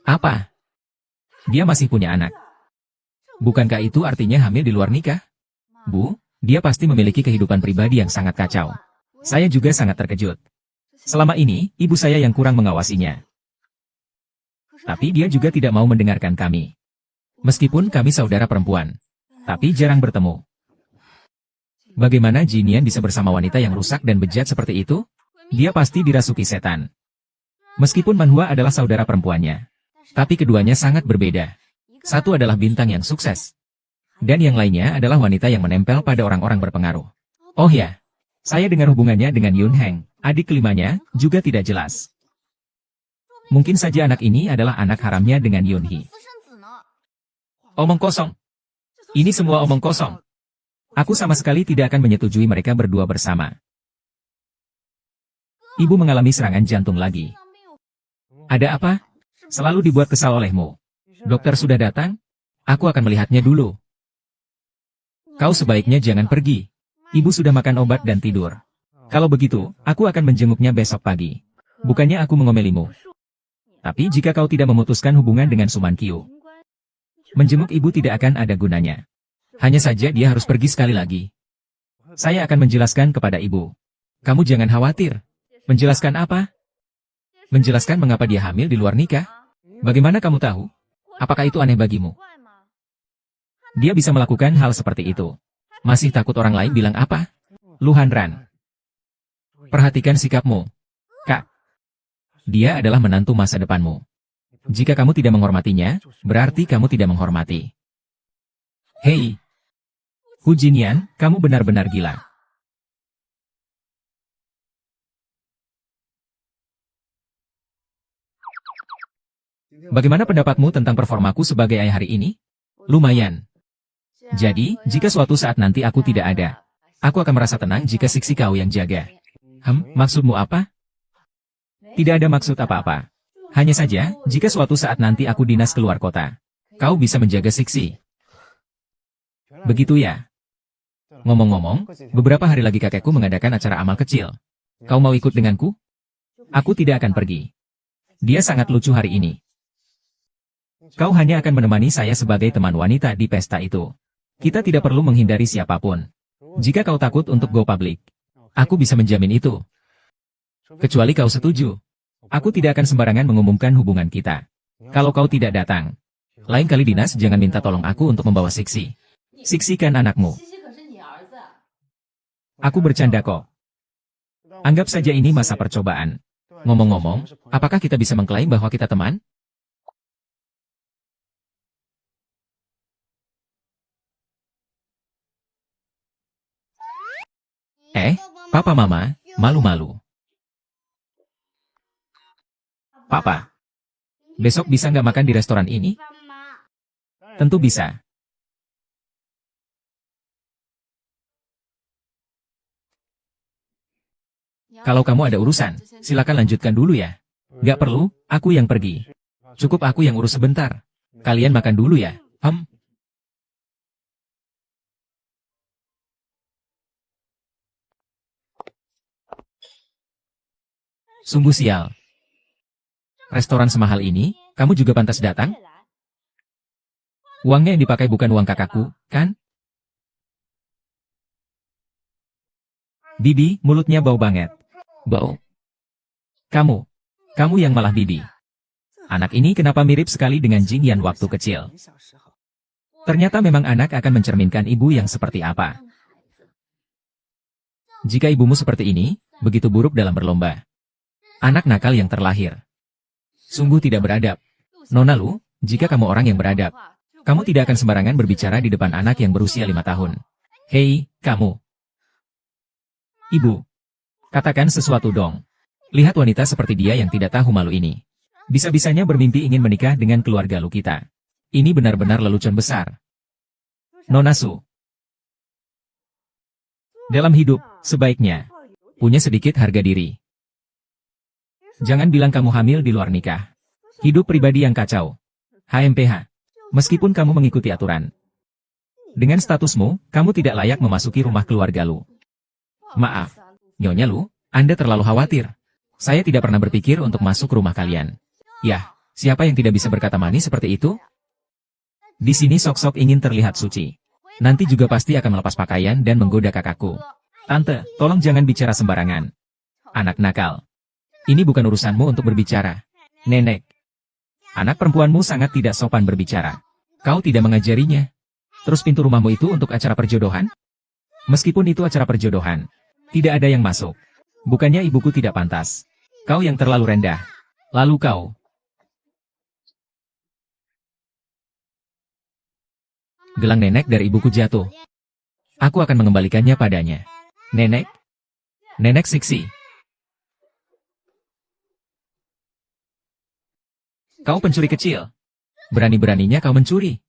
Speaker 1: Apa? Dia masih punya anak. Bukankah itu artinya hamil di luar nikah? Bu, dia pasti memiliki kehidupan pribadi yang sangat kacau. Saya juga sangat terkejut. Selama ini, ibu saya yang kurang mengawasinya. Tapi dia juga tidak mau mendengarkan kami. Meskipun kami saudara perempuan. Tapi jarang bertemu. Bagaimana Jinian bisa bersama wanita yang rusak dan bejat seperti itu? Dia pasti dirasuki setan. Meskipun Manhua adalah saudara perempuannya. Tapi keduanya sangat berbeda. Satu adalah bintang yang sukses. Dan yang lainnya adalah wanita yang menempel pada orang-orang berpengaruh. Oh ya, saya dengar hubungannya dengan Yun Heng, adik kelimanya, juga tidak jelas. Mungkin saja anak ini adalah anak haramnya dengan Yun Hee. Omong kosong. Ini semua omong kosong. Aku sama sekali tidak akan menyetujui mereka berdua bersama. Ibu mengalami serangan jantung lagi. Ada apa? Selalu dibuat kesal olehmu. Dokter sudah datang? Aku akan melihatnya dulu. Kau sebaiknya jangan pergi. Ibu sudah makan obat dan tidur. Kalau begitu, aku akan menjenguknya besok pagi. Bukannya aku mengomelimu. Tapi jika kau tidak memutuskan hubungan dengan Suman Qiu, menjenguk ibu tidak akan ada gunanya. Hanya saja dia harus pergi sekali lagi. Saya akan menjelaskan kepada ibu. Kamu jangan khawatir. Menjelaskan apa? Menjelaskan mengapa dia hamil di luar nikah? Bagaimana kamu tahu? Apakah itu aneh bagimu? Dia bisa melakukan hal seperti itu. Masih takut orang lain bilang apa? Lu Hanran. Perhatikan sikapmu. Kak. Dia adalah menantu masa depanmu. Jika kamu tidak menghormatinya, berarti kamu tidak menghormati. Hei. Hu Jinian, kamu benar-benar gila. Bagaimana pendapatmu tentang performaku sebagai ayah hari ini? Lumayan. Jadi, jika suatu saat nanti aku tidak ada, aku akan merasa tenang jika Siksi kau yang jaga. Maksudmu apa? Tidak ada maksud apa-apa. Hanya saja, jika suatu saat nanti aku dinas keluar kota, kau bisa menjaga Siksi. Begitu ya? Ngomong-ngomong, beberapa hari lagi kakekku mengadakan acara amal kecil. Kau mau ikut denganku? Aku tidak akan pergi. Dia sangat lucu hari ini. Kau hanya akan menemani saya sebagai teman wanita di pesta itu. Kita tidak perlu menghindari siapapun. Jika kau takut untuk go public, aku bisa menjamin itu. Kecuali kau setuju. Aku tidak akan sembarangan mengumumkan hubungan kita. Kalau kau tidak datang. Lain kali Dinas jangan minta tolong aku untuk membawa Siksi. Siksi kan anakmu. Aku bercanda kok. Anggap saja ini masa percobaan. Ngomong-ngomong, apakah kita bisa mengklaim bahwa kita teman? Papa Mama, malu-malu. Papa, besok bisa nggak makan di restoran ini? Tentu bisa. Kalau kamu ada urusan, silakan lanjutkan dulu ya. Nggak perlu, aku yang pergi. Cukup aku yang urus sebentar. Kalian makan dulu ya. Sungguh sial. Restoran semahal ini, kamu juga pantas datang? Uangnya yang dipakai bukan uang kakakku, kan? Bibi, mulutnya bau banget. Bau. Kamu yang malah Bibi. Anak ini kenapa mirip sekali dengan Jing Yan waktu kecil? Ternyata memang anak akan mencerminkan ibu yang seperti apa. Jika ibumu seperti ini, begitu buruk dalam berlomba. Anak nakal yang terlahir. Sungguh tidak beradab. Nona Lu, jika kamu orang yang beradab, kamu tidak akan sembarangan berbicara di depan anak yang berusia 5 tahun. Hei, kamu. Ibu. Katakan sesuatu dong. Lihat wanita seperti dia yang tidak tahu malu ini. Bisa-bisanya bermimpi ingin menikah dengan keluarga Lu kita. Ini benar-benar lelucon besar. Nona Su. Dalam hidup, sebaiknya punya sedikit harga diri. Jangan bilang kamu hamil di luar nikah. Hidup pribadi yang kacau. HMPH. Meskipun kamu mengikuti aturan. Dengan statusmu, kamu tidak layak memasuki rumah keluarga Lu. Maaf, Nyonya Lu, Anda terlalu khawatir. Saya tidak pernah berpikir untuk masuk rumah kalian. Yah, siapa yang tidak bisa berkata manis seperti itu? Di sini sok-sok ingin terlihat suci. Nanti juga pasti akan melepas pakaian dan menggoda kakakku. Tante, tolong jangan bicara sembarangan. Anak nakal. Ini bukan urusanmu untuk berbicara. Nenek. Anak perempuanmu sangat tidak sopan berbicara. Kau tidak mengajarinya. Terus pintu rumahmu itu untuk acara perjodohan? Meskipun itu acara perjodohan, tidak ada yang masuk. Bukannya ibuku tidak pantas. Kau yang terlalu rendah. Lalu kau. Gelang nenek dari ibuku jatuh. Aku akan mengembalikannya padanya. Nenek. Nenek Siksi. Kau pencuri kecil. Berani-beraninya kau mencuri.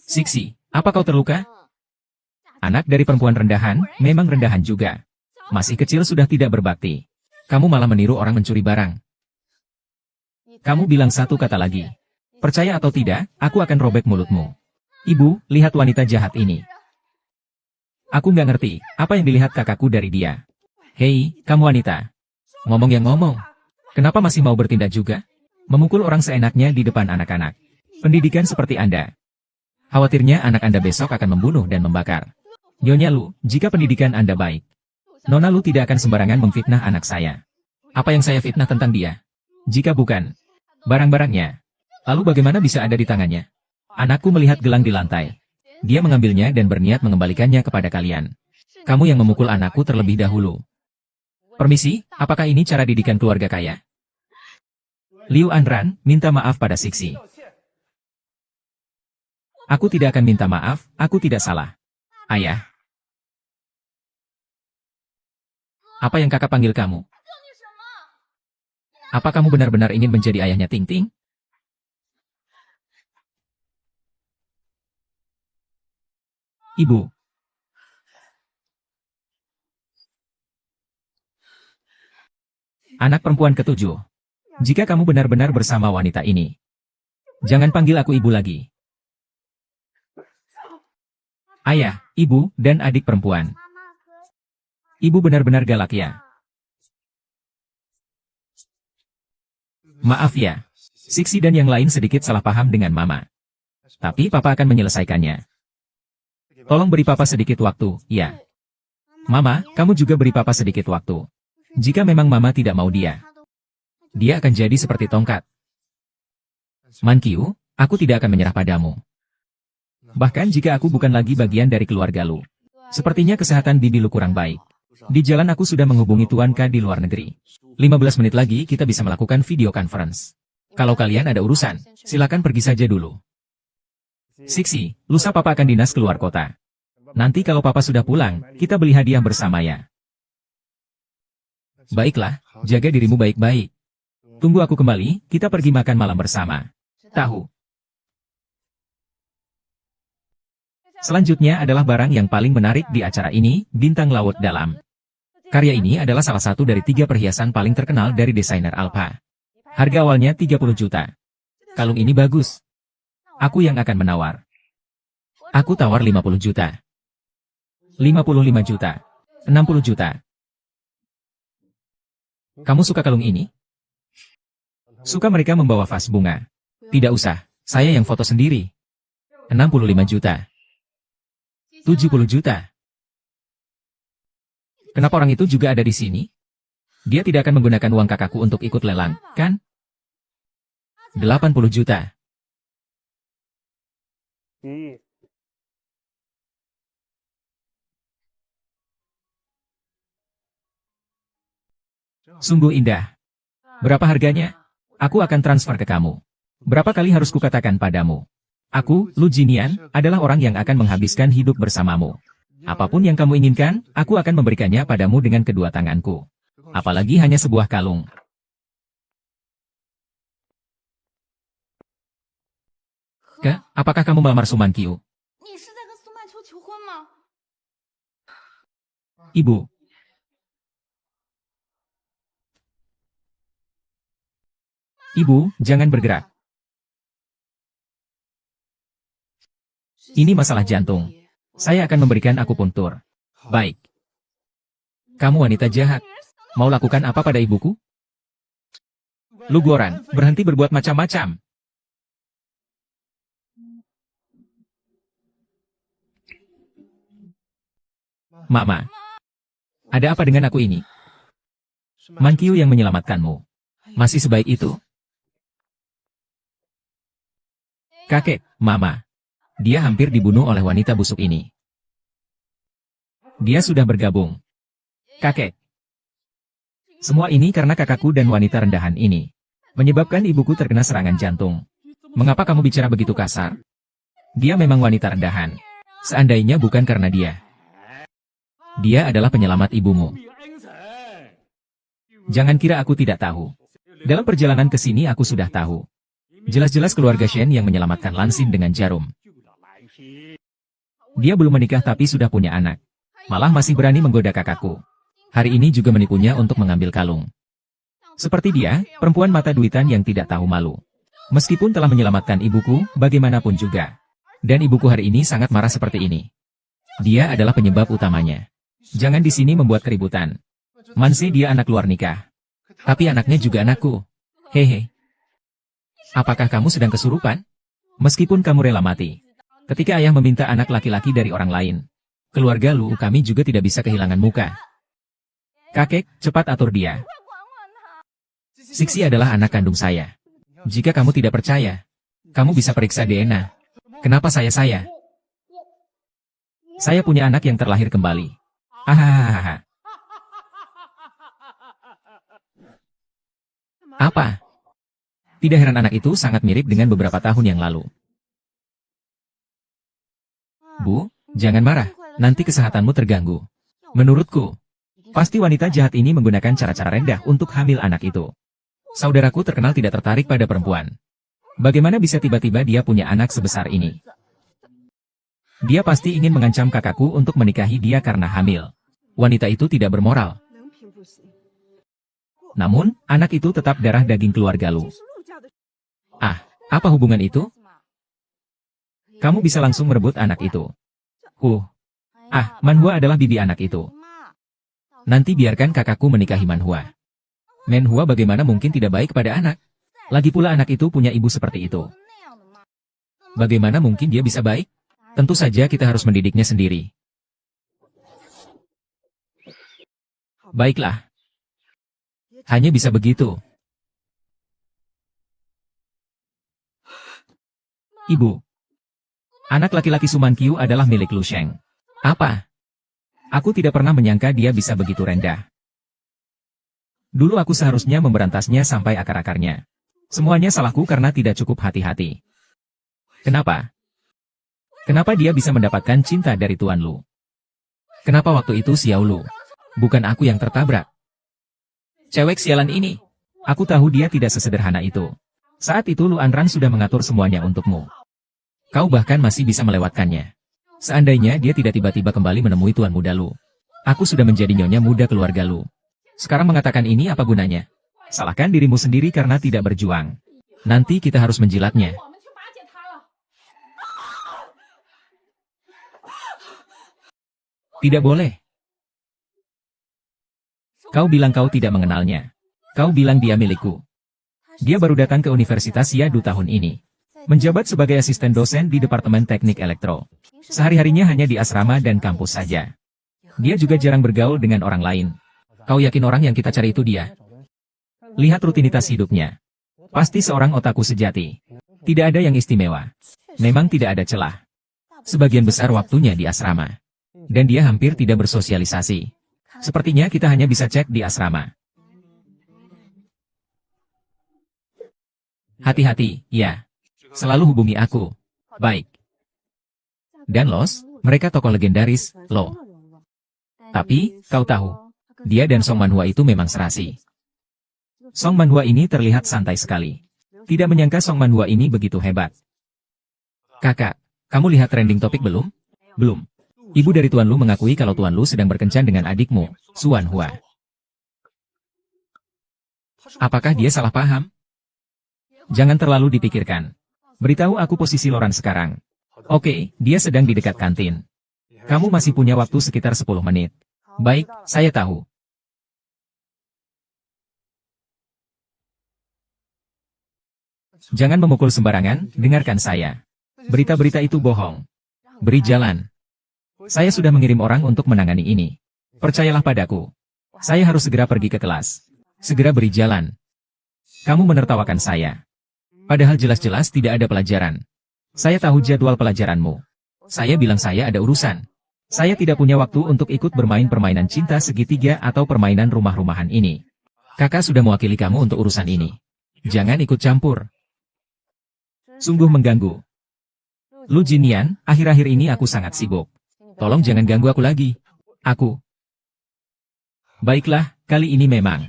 Speaker 1: Siksi, apa kau terluka? Anak dari perempuan rendahan, memang rendahan juga. Masih kecil sudah tidak berbakti. Kamu malah meniru orang mencuri barang. Kamu bilang satu kata lagi. Percaya atau tidak, aku akan robek mulutmu. Ibu, lihat wanita jahat ini. Aku nggak ngerti, apa yang dilihat kakakku dari dia. Hei, kamu wanita. Ngomong yang ngomong. Kenapa masih mau bertindak juga? Memukul orang seenaknya di depan anak-anak. Pendidikan seperti Anda. Khawatirnya anak Anda besok akan membunuh dan membakar. Nyonya Lu, jika pendidikan Anda baik, Nona Lu tidak akan sembarangan memfitnah anak saya. Apa yang saya fitnah tentang dia? Jika bukan barang-barangnya, lalu bagaimana bisa ada di tangannya? Anakku melihat gelang di lantai. Dia mengambilnya dan berniat mengembalikannya kepada kalian. Kamu yang memukul anakku terlebih dahulu. Permisi, apakah ini cara didikan keluarga kaya? Liu Anran, minta maaf pada Siksi. Aku tidak akan minta maaf, aku tidak salah. Ayah. Apa yang kakak panggil kamu? Apa kamu benar-benar ingin menjadi ayahnya Ting Ting? Ibu. Anak perempuan ketujuh. Jika kamu benar-benar bersama wanita ini, jangan panggil aku ibu lagi. Ayah, ibu, dan adik perempuan. Ibu benar-benar galak ya. Maaf ya. Siksi dan yang lain sedikit salah paham dengan Mama. Tapi Papa akan menyelesaikannya. Tolong beri Papa sedikit waktu, ya. Mama, kamu juga beri Papa sedikit waktu. Jika memang mama tidak mau dia akan jadi seperti tongkat. Man Qiu, aku tidak akan menyerah padamu. Bahkan jika aku bukan lagi bagian dari keluarga Lu. Sepertinya kesehatan bibi Lu kurang baik. Di jalan aku sudah menghubungi Tuan K di luar negeri. 15 menit lagi kita bisa melakukan video conference. Kalau kalian ada urusan, silakan pergi saja dulu. Siksi, lusa papa akan dinas keluar kota. Nanti kalau papa sudah pulang, kita beli hadiah bersama ya. Baiklah, jaga dirimu baik-baik. Tunggu aku kembali, kita pergi makan malam bersama. Tahu. Selanjutnya adalah barang yang paling menarik di acara ini, bintang laut dalam. Karya ini adalah salah satu dari 3 perhiasan paling terkenal dari desainer Alpha. Harga awalnya 30 juta. Kalung ini bagus. Aku yang akan menawar. Aku tawar 50 juta. 55 juta. 60 juta. Kamu suka kalung ini? Suka mereka membawa vas bunga. Tidak usah, saya yang foto sendiri. 65 juta. 70 juta. Kenapa orang itu juga ada di sini? Dia tidak akan menggunakan uang kakakku untuk ikut lelang, kan? 80 juta. Sungguh indah. Berapa harganya? Aku akan transfer ke kamu. Berapa kali harus kukatakan padamu? Aku, Lu Jinian, adalah orang yang akan menghabiskan hidup bersamamu. Apapun yang kamu inginkan, aku akan memberikannya padamu dengan kedua tanganku. Apalagi hanya sebuah kalung. Apakah kamu melamar Su Man Qiu? Ibu. Ibu, jangan bergerak. Ini masalah jantung. Saya akan memberikan akupuntur. Baik. Kamu wanita jahat. Mau lakukan apa pada ibuku? Lu Goran, berhenti berbuat macam-macam. Mama. Ada apa dengan aku ini? Man Qiu yang menyelamatkanmu. Masih sebaik itu? Kakek, Mama. Dia hampir dibunuh oleh wanita busuk ini. Dia sudah bergabung. Kakek. Semua ini karena kakakku dan wanita rendahan ini. Menyebabkan ibuku terkena serangan jantung. Mengapa kamu bicara begitu kasar? Dia memang wanita rendahan. Seandainya bukan karena dia. Dia adalah penyelamat ibumu. Jangan kira aku tidak tahu. Dalam perjalanan ke sini aku sudah tahu. Jelas-jelas keluarga Shen yang menyelamatkan Lansin dengan jarum. Dia belum menikah tapi sudah punya anak. Malah masih berani menggoda kakakku. Hari ini juga menipunya untuk mengambil kalung. Seperti dia, perempuan mata duitan yang tidak tahu malu. Meskipun telah menyelamatkan ibuku, bagaimanapun juga. Dan ibuku hari ini sangat marah seperti ini. Dia adalah penyebab utamanya. Jangan di sini membuat keributan. Mansi dia anak luar nikah. Tapi anaknya juga anakku. Hehe. Apakah kamu sedang kesurupan? Meskipun kamu rela mati. Ketika ayah meminta anak laki-laki dari orang lain. Keluarga Lu kami juga tidak bisa kehilangan muka. Kakek, cepat atur dia. Siksi adalah anak kandung saya. Jika kamu tidak percaya, kamu bisa periksa DNA. Kenapa saya? Saya punya anak yang terlahir kembali. Hahaha. Apa? Tidak heran anak itu sangat mirip dengan beberapa tahun yang lalu. Bu, jangan marah, nanti kesehatanmu terganggu. Menurutku, pasti wanita jahat ini menggunakan cara-cara rendah untuk hamil anak itu. Saudaraku terkenal tidak tertarik pada perempuan. Bagaimana bisa tiba-tiba dia punya anak sebesar ini? Dia pasti ingin mengancam kakakku untuk menikahi dia karena hamil. Wanita itu tidak bermoral. Namun, anak itu tetap darah daging keluarga Lu. Ah, apa hubungan itu? Kamu bisa langsung merebut anak itu. Manhua adalah bibi anak itu. Nanti biarkan kakakku menikahi Manhua. Manhua bagaimana mungkin tidak baik pada anak? Lagi pula anak itu punya ibu seperti itu. Bagaimana mungkin dia bisa baik? Tentu saja kita harus mendidiknya sendiri. Baiklah. Hanya bisa begitu. Ibu. Anak laki-laki Suman Qiu adalah milik Lu Sheng. Apa? Aku tidak pernah menyangka dia bisa begitu rendah. Dulu aku seharusnya memberantasnya sampai akar-akarnya. Semuanya salahku karena tidak cukup hati-hati. Kenapa? Kenapa dia bisa mendapatkan cinta dari Tuan Lu? Kenapa waktu itu Xiao Lu? Bukan aku yang tertabrak. Cewek sialan ini. Aku tahu dia tidak sesederhana itu. Saat itu Lu Anran sudah mengatur semuanya untukmu. Kau bahkan masih bisa melewatkannya. Seandainya dia tidak tiba-tiba kembali menemui Tuan Muda Lu. Aku sudah menjadi nyonya muda keluarga Lu. Sekarang mengatakan ini apa gunanya? Salahkan dirimu sendiri karena tidak berjuang. Nanti kita harus menjilatnya. Tidak boleh. Kau bilang kau tidak mengenalnya. Kau bilang dia milikku. Dia baru datang ke Universitas Yadu tahun ini. Menjabat sebagai asisten dosen di Departemen Teknik Elektro. Sehari-harinya hanya di asrama dan kampus saja. Dia juga jarang bergaul dengan orang lain. Kau yakin orang yang kita cari itu dia? Lihat rutinitas hidupnya. Pasti seorang otaku sejati. Tidak ada yang istimewa. Memang tidak ada celah. Sebagian besar waktunya di asrama. Dan dia hampir tidak bersosialisasi. Sepertinya kita hanya bisa cek di asrama. Hati-hati, ya. Selalu hubungi aku. Baik. Dan Los, mereka tokoh legendaris, Lo. Tapi, kau tahu, dia dan Song Manhua itu memang serasi. Song Manhua ini terlihat santai sekali. Tidak menyangka Song Manhua ini begitu hebat. Kakak, kamu lihat trending topik belum? Belum. Ibu dari Tuan Lu mengakui kalau Tuan Lu sedang berkencan dengan adikmu, Suan Hua. Apakah dia salah paham? Jangan terlalu dipikirkan. Beritahu aku posisi Loran sekarang. Oke, dia sedang di dekat kantin. Kamu masih punya waktu sekitar 10 menit. Baik, saya tahu. Jangan memukul sembarangan, dengarkan saya. Berita-berita itu bohong. Beri jalan. Saya sudah mengirim orang untuk menangani ini. Percayalah padaku. Saya harus segera pergi ke kelas. Segera beri jalan. Kamu menertawakan saya. Padahal jelas-jelas tidak ada pelajaran. Saya tahu jadwal pelajaranmu. Saya bilang saya ada urusan. Saya tidak punya waktu untuk ikut bermain permainan cinta segitiga atau permainan rumah-rumahan ini. Kakak sudah mewakili kamu untuk urusan ini. Jangan ikut campur. Sungguh mengganggu. Lu Jinian, akhir-akhir ini aku sangat sibuk. Tolong jangan ganggu aku lagi. Aku. Baiklah, kali ini memang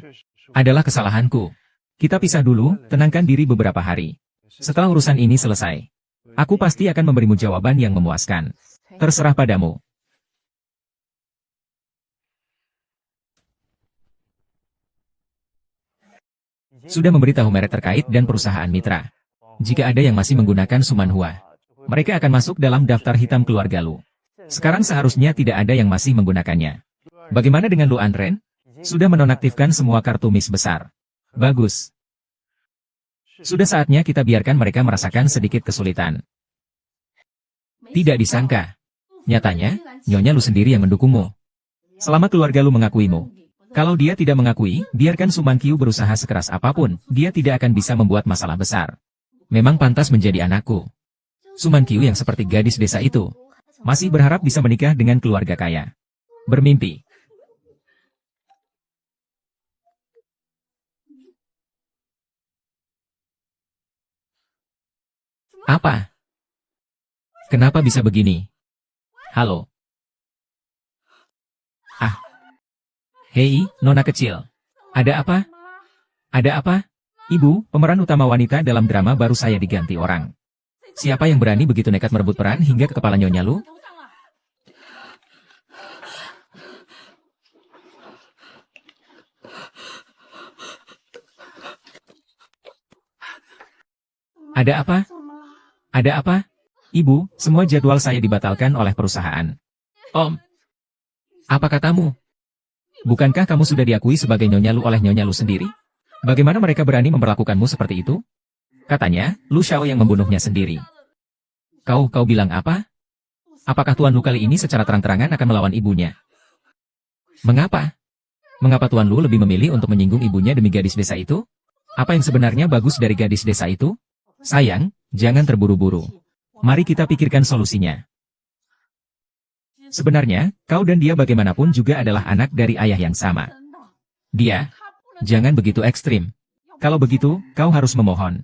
Speaker 1: adalah kesalahanku. Kita pisah dulu, tenangkan diri beberapa hari. Setelah urusan ini selesai, aku pasti akan memberimu jawaban yang memuaskan. Terserah padamu. Sudah memberitahu merek terkait dan perusahaan mitra. Jika ada yang masih menggunakan Suman Hua, mereka akan masuk dalam daftar hitam keluarga Lu. Sekarang seharusnya tidak ada yang masih menggunakannya. Bagaimana dengan Lu Anren? Sudah menonaktifkan semua kartu miss besar. Bagus. Sudah saatnya kita biarkan mereka merasakan sedikit kesulitan. Tidak disangka. Nyatanya, Nyonya Lu sendiri yang mendukungmu. Selama keluarga Lu mengakuimu. Kalau dia tidak mengakui, biarkan Suman Qiu berusaha sekeras apapun, dia tidak akan bisa membuat masalah besar. Memang pantas menjadi anakku. Suman Qiu yang seperti gadis desa itu masih berharap bisa menikah dengan keluarga kaya. Bermimpi. Apa? Kenapa bisa begini? Halo. Ah. Hei, nona kecil. Ada apa? Ada apa? Ibu, pemeran utama wanita dalam drama baru saya diganti orang. Siapa yang berani begitu nekat merebut peran hingga ke kepala Nyonya Lu? Ada apa? Ada apa? Ibu, semua jadwal saya dibatalkan oleh perusahaan. Om. Apa katamu? Bukankah kamu sudah diakui sebagai Nyonya Lu oleh Nyonya Lu sendiri? Bagaimana mereka berani memperlakukanmu seperti itu? Katanya, Lu Xiao yang membunuhnya sendiri. Kau bilang apa? Apakah Tuan Lu kali ini secara terang-terangan akan melawan ibunya? Mengapa? Mengapa Tuan Lu lebih memilih untuk menyinggung ibunya demi gadis desa itu? Apa yang sebenarnya bagus dari gadis desa itu? Sayang, jangan terburu-buru. Mari kita pikirkan solusinya. Sebenarnya, kau dan dia bagaimanapun juga adalah anak dari ayah yang sama. Dia, jangan begitu ekstrim. Kalau begitu, kau harus memohon.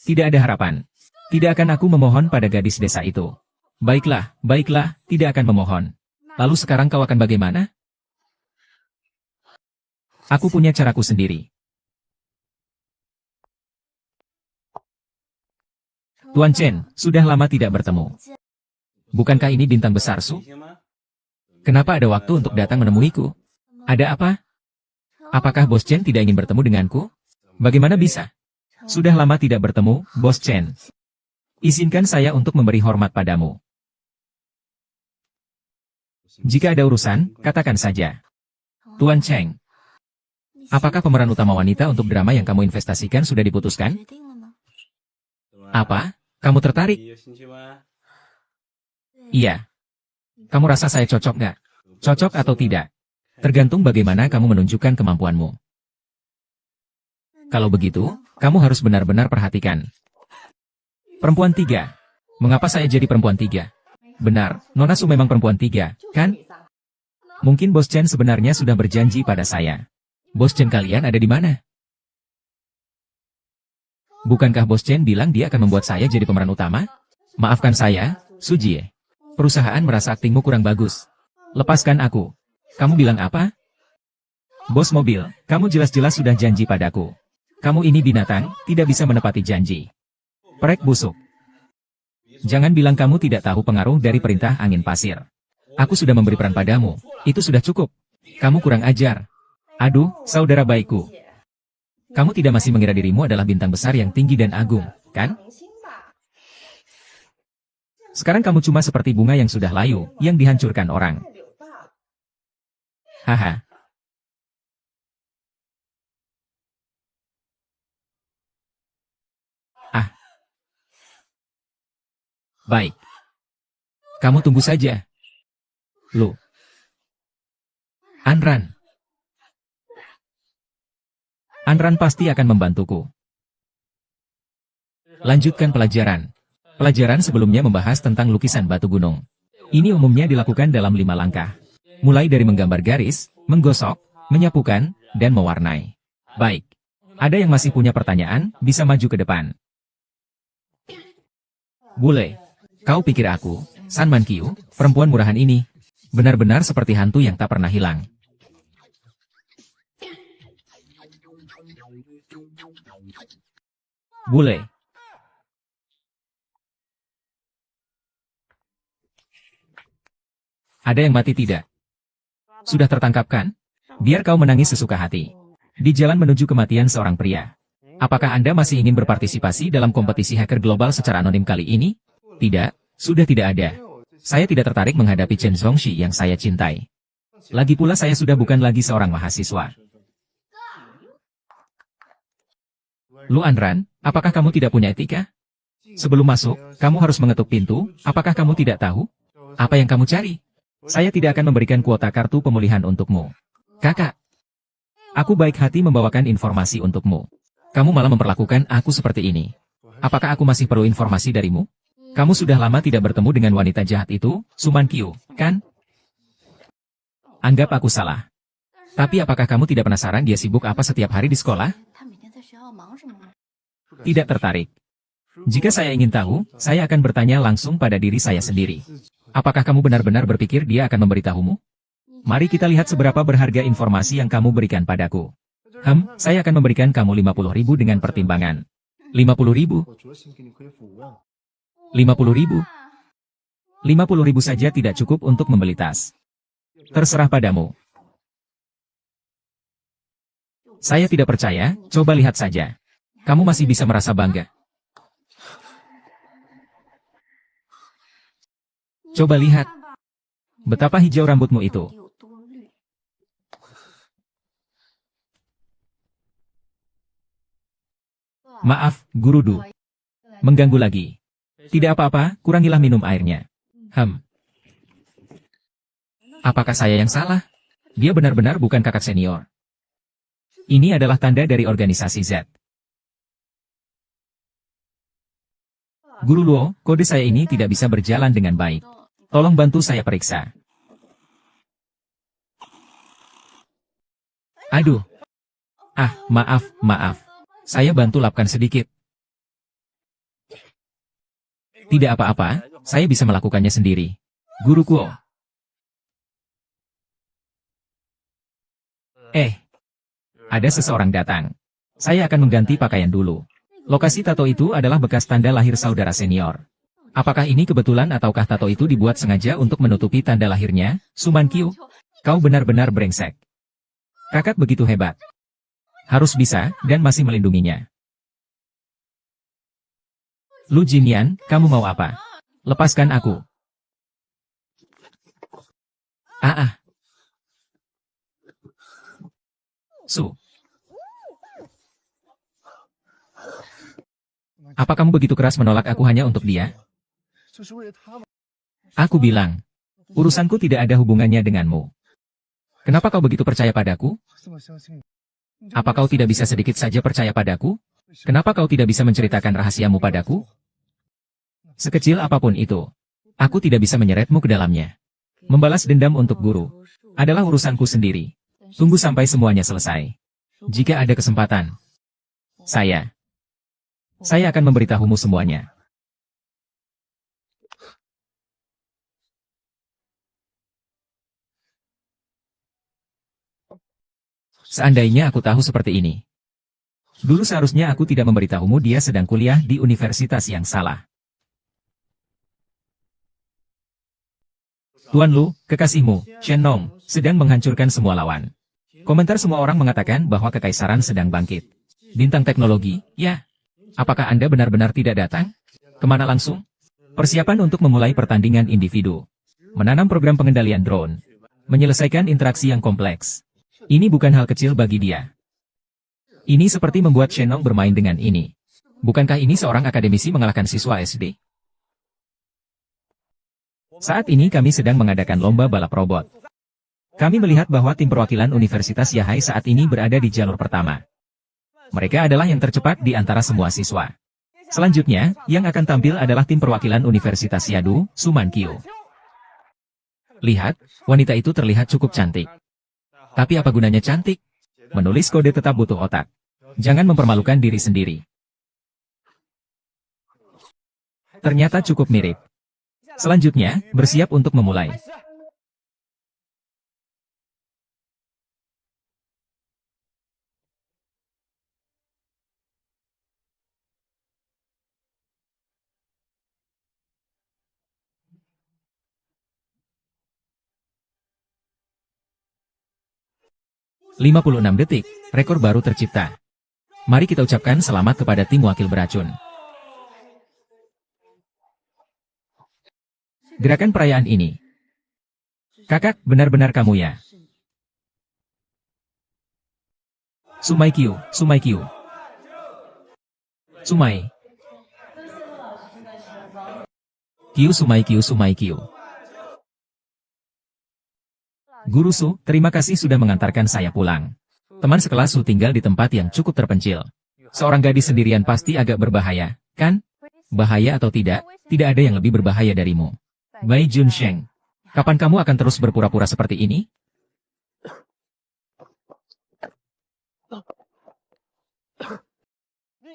Speaker 1: Tidak ada harapan. Tidak akan aku memohon pada gadis desa itu. Baiklah, baiklah, tidak akan memohon. Lalu sekarang kau akan bagaimana? Aku punya caraku sendiri. Tuan Chen, sudah lama tidak bertemu. Bukankah ini bintang besar Su? Kenapa ada waktu untuk datang menemuiku? Ada apa? Apakah Bos Chen tidak ingin bertemu denganku? Bagaimana bisa? Sudah lama tidak bertemu, Bos Chen. Izinkan saya untuk memberi hormat padamu. Jika ada urusan, katakan saja. Tuan Cheng. Apakah pemeran utama wanita untuk drama yang kamu investasikan sudah diputuskan? Apa? Kamu tertarik? Iya. Kamu rasa saya cocok nggak? Cocok atau tidak? Tergantung bagaimana kamu menunjukkan kemampuanmu. Kalau begitu, kamu harus benar-benar perhatikan. Perempuan 3. Mengapa saya jadi perempuan 3? Benar, Nona Su memang perempuan 3, kan? Mungkin Bos Chen sebenarnya sudah berjanji pada saya. Bos Chen kalian ada di mana? Bukankah Bos Chen bilang dia akan membuat saya jadi pemeran utama? Maafkan saya, Su Jie. Perusahaan merasa aktingmu kurang bagus. Lepaskan aku. Kamu bilang apa? Bos mobil, kamu jelas-jelas sudah janji padaku. Kamu ini binatang, tidak bisa menepati janji. Prek busuk. Jangan bilang kamu tidak tahu pengaruh dari perintah angin pasir. Aku sudah memberi peran padamu, itu sudah cukup. Kamu kurang ajar. Aduh, saudara baikku. Kamu tidak masih mengira dirimu adalah bintang besar yang tinggi dan agung, kan? Sekarang kamu cuma seperti bunga yang sudah layu, yang dihancurkan orang. Haha. Ah. Baik. Kamu tunggu saja. Lu. Anran. Anran pasti akan membantuku. Lanjutkan pelajaran. Pelajaran sebelumnya membahas tentang lukisan batu gunung. Ini umumnya dilakukan dalam 5 langkah. Mulai dari menggambar garis, menggosok, menyapukan, dan mewarnai. Baik. Ada yang masih punya pertanyaan, bisa maju ke depan. Bule, kau pikir aku, San Man Kyu, perempuan murahan ini, benar-benar seperti hantu yang tak pernah hilang. Bule. Ada yang mati tidak? Sudah tertangkap kan? Biar kau menangis sesuka hati. Di jalan menuju kematian seorang pria. Apakah Anda masih ingin berpartisipasi dalam kompetisi hacker global secara anonim kali ini? Tidak, sudah tidak ada. Saya tidak tertarik menghadapi Chen Zongxi yang saya cintai. Lagi pula saya sudah bukan lagi seorang mahasiswa. Lu Anran, apakah kamu tidak punya etika? Sebelum masuk, kamu harus mengetuk pintu, apakah kamu tidak tahu? Apa yang kamu cari? Saya tidak akan memberikan kuota kartu pemulihan untukmu. Kakak, aku baik hati membawakan informasi untukmu. Kamu malah memperlakukan aku seperti ini. Apakah aku masih perlu informasi darimu? Kamu sudah lama tidak bertemu dengan wanita jahat itu, Su Man Kyu, kan? Anggap aku salah. Tapi apakah kamu tidak penasaran dia sibuk apa setiap hari di sekolah? Tidak tertarik. Jika saya ingin tahu, saya akan bertanya langsung pada diri saya sendiri. Apakah kamu benar-benar berpikir dia akan memberitahumu? Mari kita lihat seberapa berharga informasi yang kamu berikan padaku. Saya akan memberikan kamu 50.000 dengan pertimbangan. 50.000? 50.000? 50.000 saja tidak cukup untuk membeli tas. Terserah padamu. Saya tidak percaya, coba lihat saja. Kamu masih bisa merasa bangga. Coba lihat. Betapa hijau rambutmu itu. Maaf, Guru Du. Mengganggu lagi. Tidak apa-apa, kurangilah minum airnya. Apakah saya yang salah? Dia benar-benar bukan kakak senior. Ini adalah tanda dari organisasi Z. Guru Luo, kode saya ini tidak bisa berjalan dengan baik. Tolong bantu saya periksa. Aduh. Ah, maaf. Saya bantu lapkan sedikit. Tidak apa-apa, saya bisa melakukannya sendiri. Guru Kuo. Ada seseorang datang. Saya akan mengganti pakaian dulu. Lokasi tato itu adalah bekas tanda lahir saudara senior. Apakah ini kebetulan ataukah tato itu dibuat sengaja untuk menutupi tanda lahirnya? Suman Kyu, kau benar-benar brengsek. Kakak begitu hebat. Harus bisa, dan masih melindunginya. Lu Jinyan, kamu mau apa? Lepaskan aku. Apa kamu begitu keras menolak aku hanya untuk dia? Aku bilang, urusanku tidak ada hubungannya denganmu. Kenapa kau begitu percaya padaku? Apa kau tidak bisa sedikit saja percaya padaku? Kenapa kau tidak bisa menceritakan rahasiamu padaku? Sekecil apapun itu, aku tidak bisa menyeretmu ke dalamnya. Membalas dendam untuk guru adalah urusanku sendiri. Tunggu sampai semuanya selesai. Jika ada kesempatan, saya akan memberitahumu semuanya. Seandainya aku tahu seperti ini. Dulu seharusnya aku tidak memberitahumu dia sedang kuliah di universitas yang salah. Tuan Lu, kekasihmu, Shen Nong, sedang menghancurkan semua lawan. Komentar semua orang mengatakan bahwa kekaisaran sedang bangkit. Bintang teknologi, ya. Apakah Anda benar-benar tidak datang? Kemana langsung? Persiapan untuk memulai pertandingan individu. Menanam program pengendalian drone. Menyelesaikan interaksi yang kompleks. Ini bukan hal kecil bagi dia. Ini seperti membuat Shen Nong bermain dengan ini. Bukankah ini seorang akademisi mengalahkan siswa SD? Saat ini kami sedang mengadakan lomba balap robot. Kami melihat bahwa tim perwakilan Universitas Yahai saat ini berada di jalur pertama. Mereka adalah yang tercepat di antara semua siswa. Selanjutnya, yang akan tampil adalah tim perwakilan Universitas Yadu, Suman Kyu. Lihat, wanita itu terlihat cukup cantik. Tapi apa gunanya cantik? Menulis kode tetap butuh otak. Jangan mempermalukan diri sendiri. Ternyata cukup mirip. Selanjutnya, bersiap untuk memulai. "56 detik, rekor baru tercipta. Mari kita ucapkan selamat kepada tim wakil beracun." Gerakan perayaan ini. Kakak, benar-benar kamu ya. Sumai Kyu. Sumai. Kyu. Guru Su, terima kasih sudah mengantarkan saya pulang. Teman sekelas Su tinggal di tempat yang cukup terpencil. Seorang gadis sendirian pasti agak berbahaya, kan? Bahaya atau tidak, tidak ada yang lebih berbahaya darimu. Bai Junsheng, kapan kamu akan terus berpura-pura seperti ini?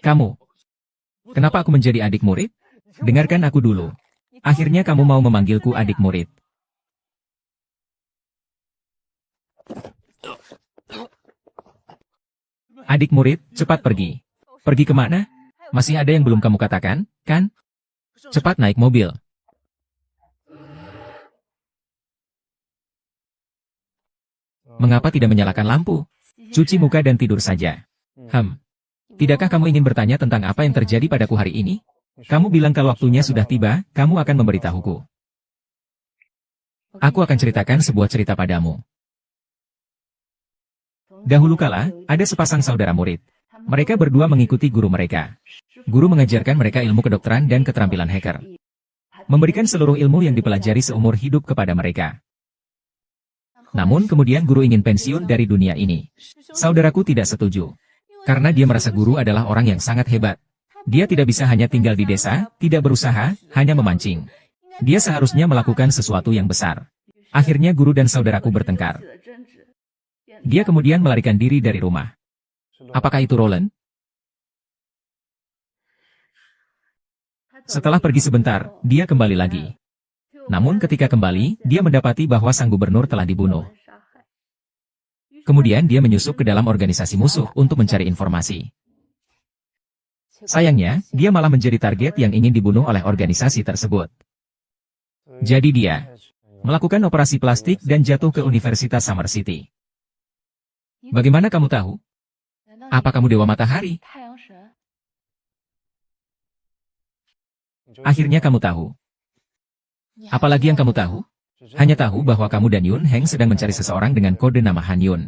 Speaker 1: Kamu. Kenapa aku menjadi adik murid? Dengarkan aku dulu. Akhirnya kamu mau memanggilku adik murid. Adik murid, cepat pergi. Pergi kemana? Masih ada yang belum kamu katakan, kan? Cepat naik mobil. Mengapa tidak menyalakan lampu? Cuci muka dan tidur saja. Tidakkah kamu ingin bertanya tentang apa yang terjadi padaku hari ini? Kamu bilang kalau waktunya sudah tiba, kamu akan memberitahuku. Aku akan ceritakan sebuah cerita padamu. Dahulu kala, ada sepasang saudara murid. Mereka berdua mengikuti guru mereka. Guru mengajarkan mereka ilmu kedokteran dan keterampilan hacker. Memberikan seluruh ilmu yang dipelajari seumur hidup kepada mereka. Namun kemudian guru ingin pensiun dari dunia ini. Saudaraku tidak setuju. Karena dia merasa guru adalah orang yang sangat hebat. Dia tidak bisa hanya tinggal di desa, tidak berusaha, hanya memancing. Dia seharusnya melakukan sesuatu yang besar. Akhirnya guru dan saudaraku bertengkar. Dia kemudian melarikan diri dari rumah. Apakah itu Roland? Setelah pergi sebentar, dia kembali lagi. Namun ketika kembali, dia mendapati bahwa sang gubernur telah dibunuh. Kemudian dia menyusup ke dalam organisasi musuh untuk mencari informasi. Sayangnya, dia malah menjadi target yang ingin dibunuh oleh organisasi tersebut. Jadi dia melakukan operasi plastik dan jatuh ke Universitas Summer City. Bagaimana kamu tahu? Apa kamu Dewa Matahari? Akhirnya kamu tahu. Apalagi yang kamu tahu? Hanya tahu bahwa kamu dan Yun Heng sedang mencari seseorang dengan kode nama Han Yun.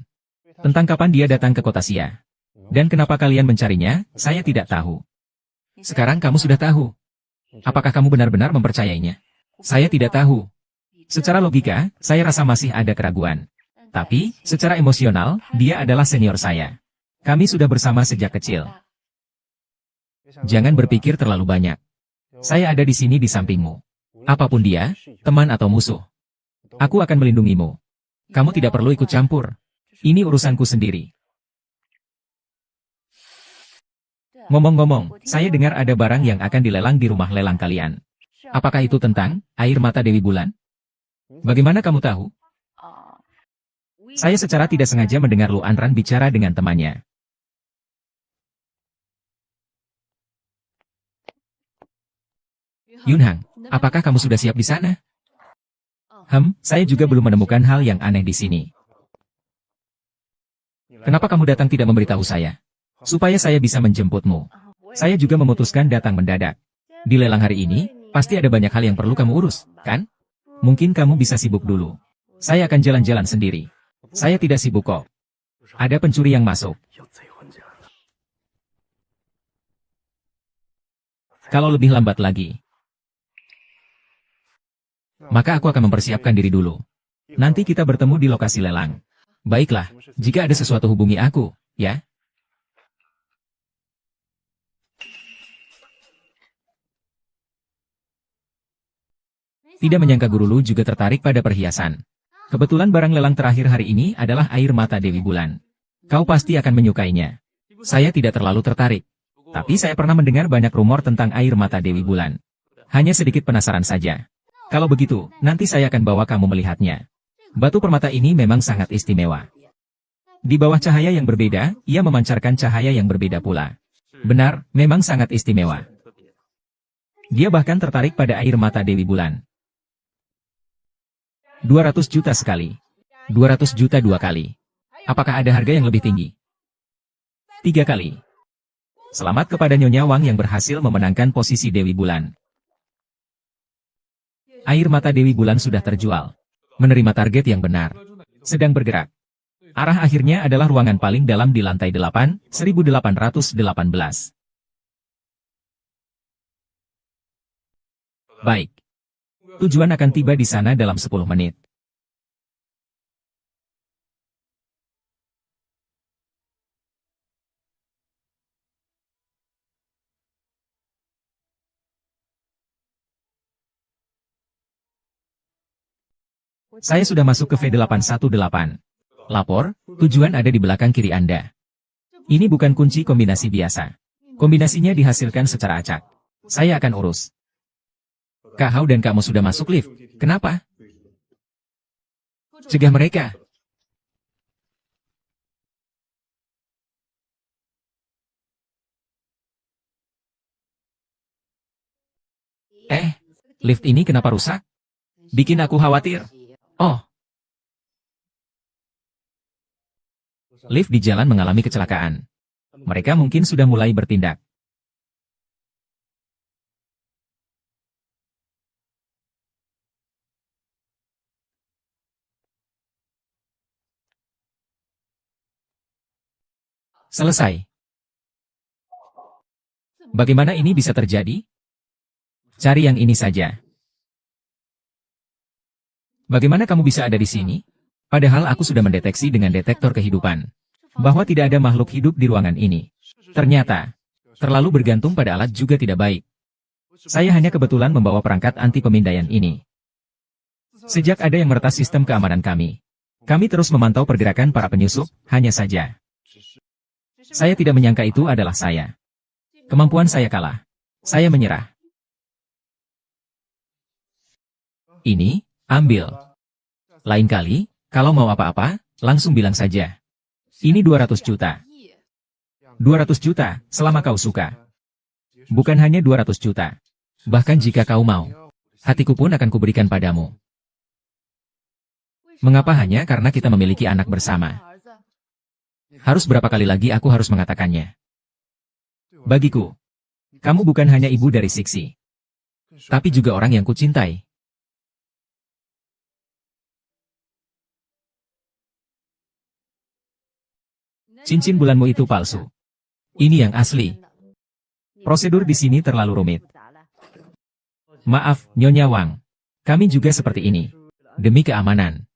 Speaker 1: Tentang kapan dia datang ke kota Xia. Dan kenapa kalian mencarinya, saya tidak tahu. Sekarang kamu sudah tahu. Apakah kamu benar-benar mempercayainya? Saya tidak tahu. Secara logika, saya rasa masih ada keraguan. Tapi, secara emosional, dia adalah senior saya. Kami sudah bersama sejak kecil. Jangan berpikir terlalu banyak. Saya ada di sini di sampingmu. Apapun dia, teman atau musuh. Aku akan melindungimu. Kamu tidak perlu ikut campur. Ini urusanku sendiri. Ngomong-ngomong, saya dengar ada barang yang akan dilelang di rumah lelang kalian. Apakah itu tentang air mata Dewi Bulan? Bagaimana kamu tahu? Saya secara tidak sengaja mendengar Lu Anran bicara dengan temannya. Yunhang, apakah kamu sudah siap di sana? Saya juga belum menemukan hal yang aneh di sini. Kenapa kamu datang tidak memberitahu saya? Supaya saya bisa menjemputmu. Saya juga memutuskan datang mendadak. Di lelang hari ini, pasti ada banyak hal yang perlu kamu urus, kan? Mungkin kamu bisa sibuk dulu. Saya akan jalan-jalan sendiri. Saya tidak sibuk kok. Ada pencuri yang masuk. Kalau lebih lambat lagi, maka aku akan mempersiapkan diri dulu. Nanti kita bertemu di lokasi lelang. Baiklah, jika ada sesuatu hubungi aku, ya? Tidak menyangka Guru Lu juga tertarik pada perhiasan. Kebetulan barang lelang terakhir hari ini adalah air mata Dewi Bulan. Kau pasti akan menyukainya. Saya tidak terlalu tertarik. Tapi saya pernah mendengar banyak rumor tentang air mata Dewi Bulan. Hanya sedikit penasaran saja. Kalau begitu, nanti saya akan bawa kamu melihatnya. Batu permata ini memang sangat istimewa. Di bawah cahaya yang berbeda, ia memancarkan cahaya yang berbeda pula. Benar, memang sangat istimewa. Dia bahkan tertarik pada air mata Dewi Bulan. 200 juta sekali. 200 juta 2 kali. Apakah ada harga yang lebih tinggi? 3 kali. Selamat kepada Nyonya Wang yang berhasil memenangkan posisi Dewi Bulan. Air mata Dewi Bulan sudah terjual. Menerima target yang benar. Sedang bergerak. Arah akhirnya adalah ruangan paling dalam di lantai 8, 1818. Baik. Tujuan akan tiba di sana dalam 10 menit. Saya sudah masuk ke V818. Lapor, tujuan ada di belakang kiri Anda. Ini bukan kunci kombinasi biasa. Kombinasinya dihasilkan secara acak. Saya akan urus. Kak Hao dan kamu sudah masuk lift. Kenapa? Cegah mereka. Lift ini kenapa rusak? Bikin aku khawatir. Oh. Lift di jalan mengalami kecelakaan. Mereka mungkin sudah mulai bertindak. Selesai. Bagaimana ini bisa terjadi? Cari yang ini saja. Bagaimana kamu bisa ada di sini? Padahal aku sudah mendeteksi dengan detektor kehidupan bahwa tidak ada makhluk hidup di ruangan ini. Ternyata, terlalu bergantung pada alat juga tidak baik. Saya hanya kebetulan membawa perangkat anti pemindaian ini. Sejak ada yang meretas sistem keamanan kami terus memantau pergerakan para penyusup, hanya saja. Saya tidak menyangka itu adalah saya. Kemampuan saya kalah. Saya menyerah. Ini, ambil. Lain kali, kalau mau apa-apa, langsung bilang saja. Ini 200 juta. 200 juta, selama kau suka. Bukan hanya 200 juta. Bahkan jika kau mau, hatiku pun akan kuberikan padamu. Mengapa hanya karena kita memiliki anak bersama? Harus berapa kali lagi aku harus mengatakannya? Bagiku, kamu bukan hanya ibu dari Siksi, tapi juga orang yang kucintai. Cincin bulanmu itu palsu. Ini yang asli. Prosedur di sini terlalu rumit. Maaf, Nyonya Wang. Kami juga seperti ini. Demi keamanan.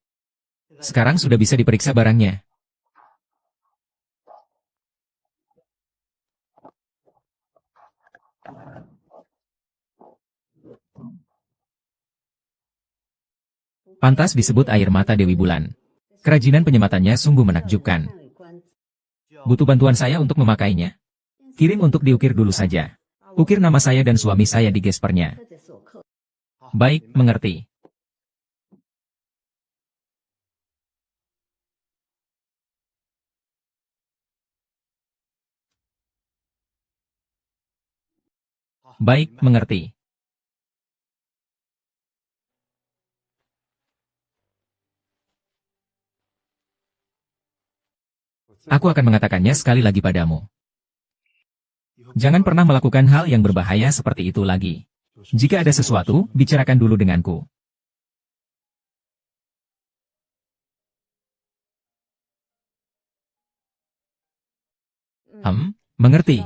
Speaker 1: Sekarang sudah bisa diperiksa barangnya. Pantas disebut air mata Dewi Bulan. Kerajinan penyematannya sungguh menakjubkan. Butuh bantuan saya untuk memakainya? Kirim untuk diukir dulu saja. Ukir nama saya dan suami saya di gespernya. Baik, mengerti. Baik, mengerti. Aku akan mengatakannya sekali lagi padamu. Jangan pernah melakukan hal yang berbahaya seperti itu lagi. Jika ada sesuatu, bicarakan dulu denganku. Mengerti.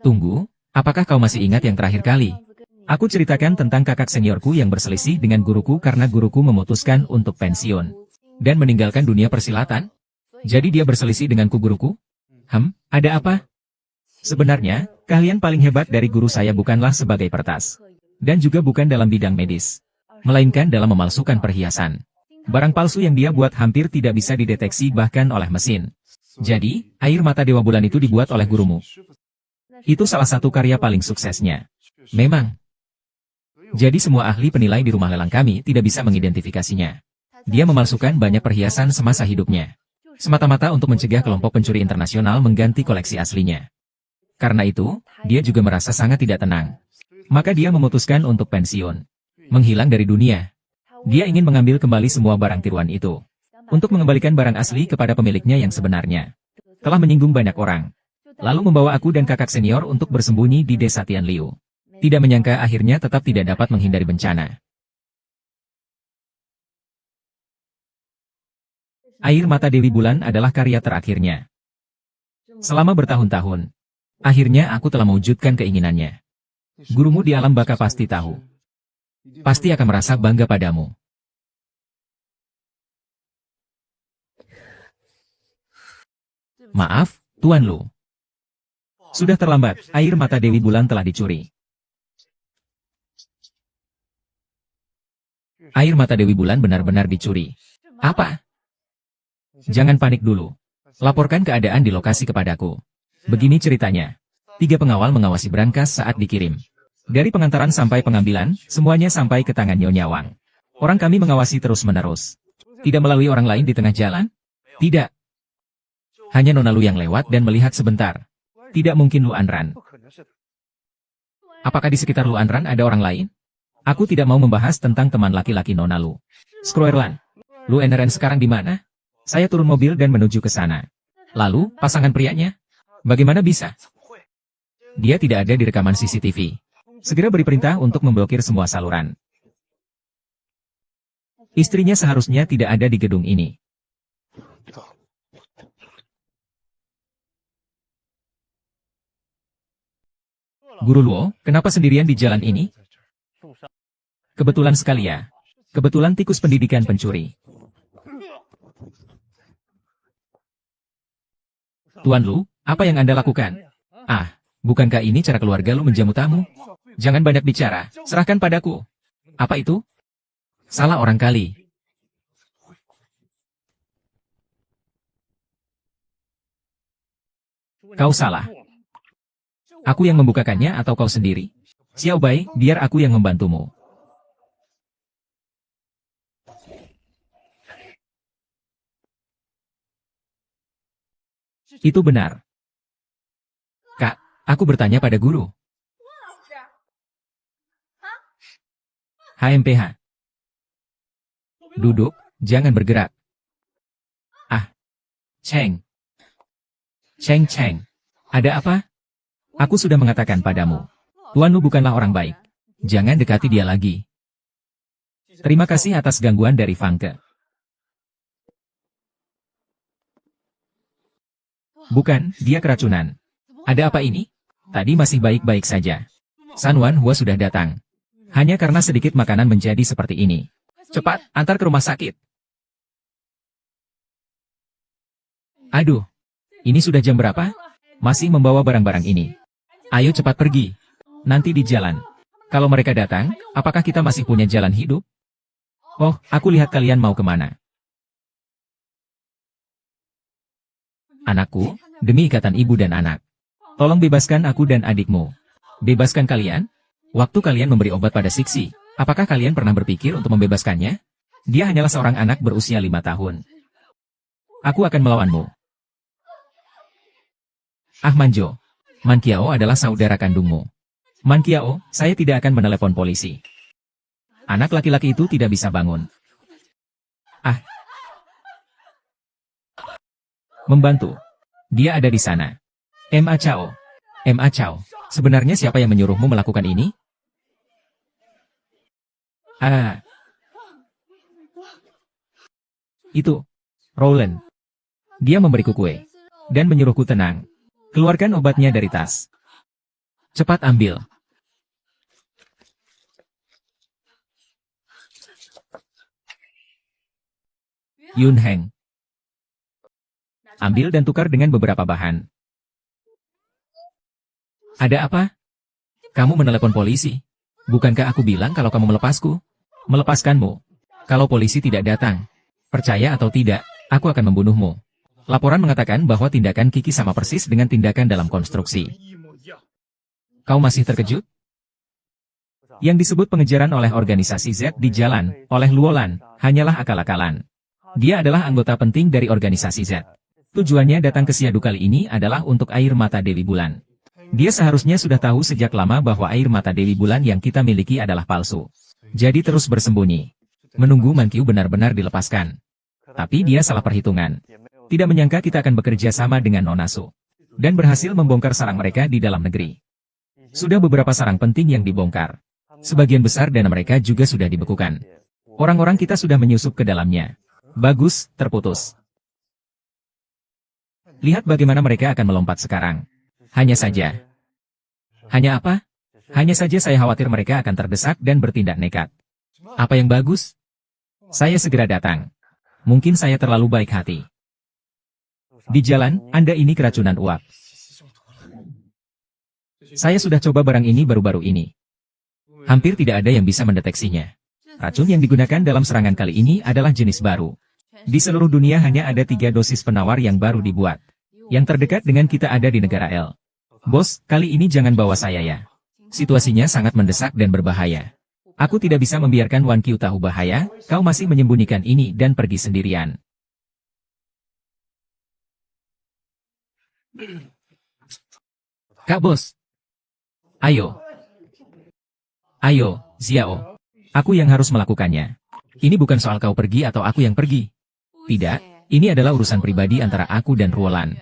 Speaker 1: Tunggu, apakah kau masih ingat yang terakhir kali? Aku ceritakan tentang kakak seniorku yang berselisih dengan guruku karena guruku memutuskan untuk pensiun dan meninggalkan dunia persilatan. Jadi dia berselisih denganku guruku? Ada apa? Sebenarnya, keahlian paling hebat dari guru saya bukanlah sebagai peretas. Dan juga bukan dalam bidang medis. Melainkan dalam memalsukan perhiasan. Barang palsu yang dia buat hampir tidak bisa dideteksi bahkan oleh mesin. Jadi, air mata Dewa Bulan itu dibuat oleh gurumu. Itu salah satu karya paling suksesnya. Memang. Jadi semua ahli penilai di rumah lelang kami tidak bisa mengidentifikasinya. Dia memalsukan banyak perhiasan semasa hidupnya. Semata-mata untuk mencegah kelompok pencuri internasional mengganti koleksi aslinya. Karena itu, dia juga merasa sangat tidak tenang. Maka dia memutuskan untuk pensiun. Menghilang dari dunia. Dia ingin mengambil kembali semua barang tiruan itu. Untuk mengembalikan barang asli kepada pemiliknya yang sebenarnya. Telah menyinggung banyak orang. Lalu membawa aku dan kakak senior untuk bersembunyi di desa Tianliu. Tidak menyangka akhirnya tetap tidak dapat menghindari bencana. Air mata Dewi Bulan adalah karya terakhirnya. Selama bertahun-tahun, akhirnya aku telah mewujudkan keinginannya. Gurumu di alam baka pasti tahu. Pasti akan merasa bangga padamu. Maaf, Tuan Lu. Sudah terlambat, air mata Dewi Bulan telah dicuri. Air mata Dewi Bulan benar-benar dicuri. Apa? Jangan panik dulu. Laporkan keadaan di lokasi kepadaku. Begini ceritanya. 3 pengawal mengawasi berangkas saat dikirim. Dari pengantaran sampai pengambilan, semuanya sampai ke tangan Nyonya Wang. Orang kami mengawasi terus-menerus. Tidak melalui orang lain di tengah jalan? Tidak. Hanya Nona Lu yang lewat dan melihat sebentar. Tidak mungkin Lu Anran. Apakah di sekitar Lu Anran ada orang lain? Aku tidak mau membahas tentang teman laki-laki Nona Lu. Scroerlan. Lu Anran sekarang di mana? Saya turun mobil dan menuju ke sana. Lalu, pasangan prianya? Bagaimana bisa? Dia tidak ada di rekaman CCTV. Segera beri perintah untuk memblokir semua saluran. Istrinya seharusnya tidak ada di gedung ini. Guru Luo, kenapa sendirian di jalan ini? Kebetulan sekali ya. Kebetulan tikus pendidikan pencuri. Tuan Lu, apa yang Anda lakukan? Ah, bukankah ini cara keluarga Lu menjamu tamu? Jangan banyak bicara, serahkan padaku. Apa itu? Salah orang kali. Kau salah. Aku yang membukakannya atau kau sendiri? Xiao Bai, biar aku yang membantumu. Itu benar. Kak, aku bertanya pada guru. HMPH. Duduk, jangan bergerak. Ah. Cheng. Cheng. Ada apa? Aku sudah mengatakan padamu. Tuan Lu bukanlah orang baik. Jangan dekati dia lagi. Terima kasih atas gangguan dari Fangke. Bukan, dia keracunan. Ada apa ini? Tadi masih baik-baik saja. San Wan Hua sudah datang. Hanya karena sedikit makanan menjadi seperti ini. Cepat, antar ke rumah sakit. Aduh, ini sudah jam berapa? Masih membawa barang-barang ini. Ayo cepat pergi. Nanti di jalan. Kalau mereka datang, apakah kita masih punya jalan hidup? Oh, aku lihat kalian mau kemana. Anakku, demi ikatan ibu dan anak. Tolong bebaskan aku dan adikmu. Bebaskan kalian? Waktu kalian memberi obat pada Siksi, apakah kalian pernah berpikir untuk membebaskannya? Dia hanyalah seorang anak berusia 5 tahun. Aku akan melawanmu. Ah Manjo. Man Kiao adalah saudara kandungmu. Man Kiao, saya tidak akan menelepon polisi. Anak laki-laki itu tidak bisa bangun. Ah. Membantu. Dia ada di sana. Ma Chao. Ma Chao. Sebenarnya siapa yang menyuruhmu melakukan ini? Ah. Itu. Roland. Dia memberiku kue. Dan menyuruhku tenang. Keluarkan obatnya dari tas. Cepat ambil. Yun Heng. Ambil dan tukar dengan beberapa bahan. Ada apa? Kamu menelepon polisi? Bukankah aku bilang kalau kamu melepasku? Melepaskanmu. Kalau polisi tidak datang, percaya atau tidak, aku akan membunuhmu. Laporan mengatakan bahwa tindakan Kiki sama persis dengan tindakan dalam konstruksi. Kau masih terkejut? Yang disebut pengejaran oleh organisasi Z di jalan, oleh Luolan, hanyalah akal-akalan. Dia adalah anggota penting dari organisasi Z. Tujuannya datang ke Siadu kali ini adalah untuk air mata Dewi Bulan. Dia seharusnya sudah tahu sejak lama bahwa air mata Dewi Bulan yang kita miliki adalah palsu. Jadi terus bersembunyi. Menunggu Man Qiu benar-benar dilepaskan. Tapi dia salah perhitungan. Tidak menyangka kita akan bekerja sama dengan Nona Su. Dan berhasil membongkar sarang mereka di dalam negeri. Sudah beberapa sarang penting yang dibongkar. Sebagian besar dana mereka juga sudah dibekukan. Orang-orang kita sudah menyusup ke dalamnya. Bagus, terputus. Lihat bagaimana mereka akan melompat sekarang. Hanya saja. Hanya apa? Hanya saja saya khawatir mereka akan terdesak dan bertindak nekat. Apa yang bagus? Saya segera datang. Mungkin saya terlalu baik hati. Di jalan, Anda ini keracunan uap. Saya sudah coba barang ini baru-baru ini. Hampir tidak ada yang bisa mendeteksinya. Racun yang digunakan dalam serangan kali ini adalah jenis baru. Di seluruh dunia hanya ada 3 dosis penawar yang baru dibuat. Yang terdekat dengan kita ada di negara L. Bos, kali ini jangan bawa saya ya. Situasinya sangat mendesak dan berbahaya. Aku tidak bisa membiarkan Wan Qiu tahu bahaya, kau masih menyembunyikan ini dan pergi sendirian. Kak Bos. Ayo. Ayo, Xiao. Aku yang harus melakukannya. Ini bukan soal kau pergi atau aku yang pergi. Tidak, ini adalah urusan pribadi antara aku dan Ruolan.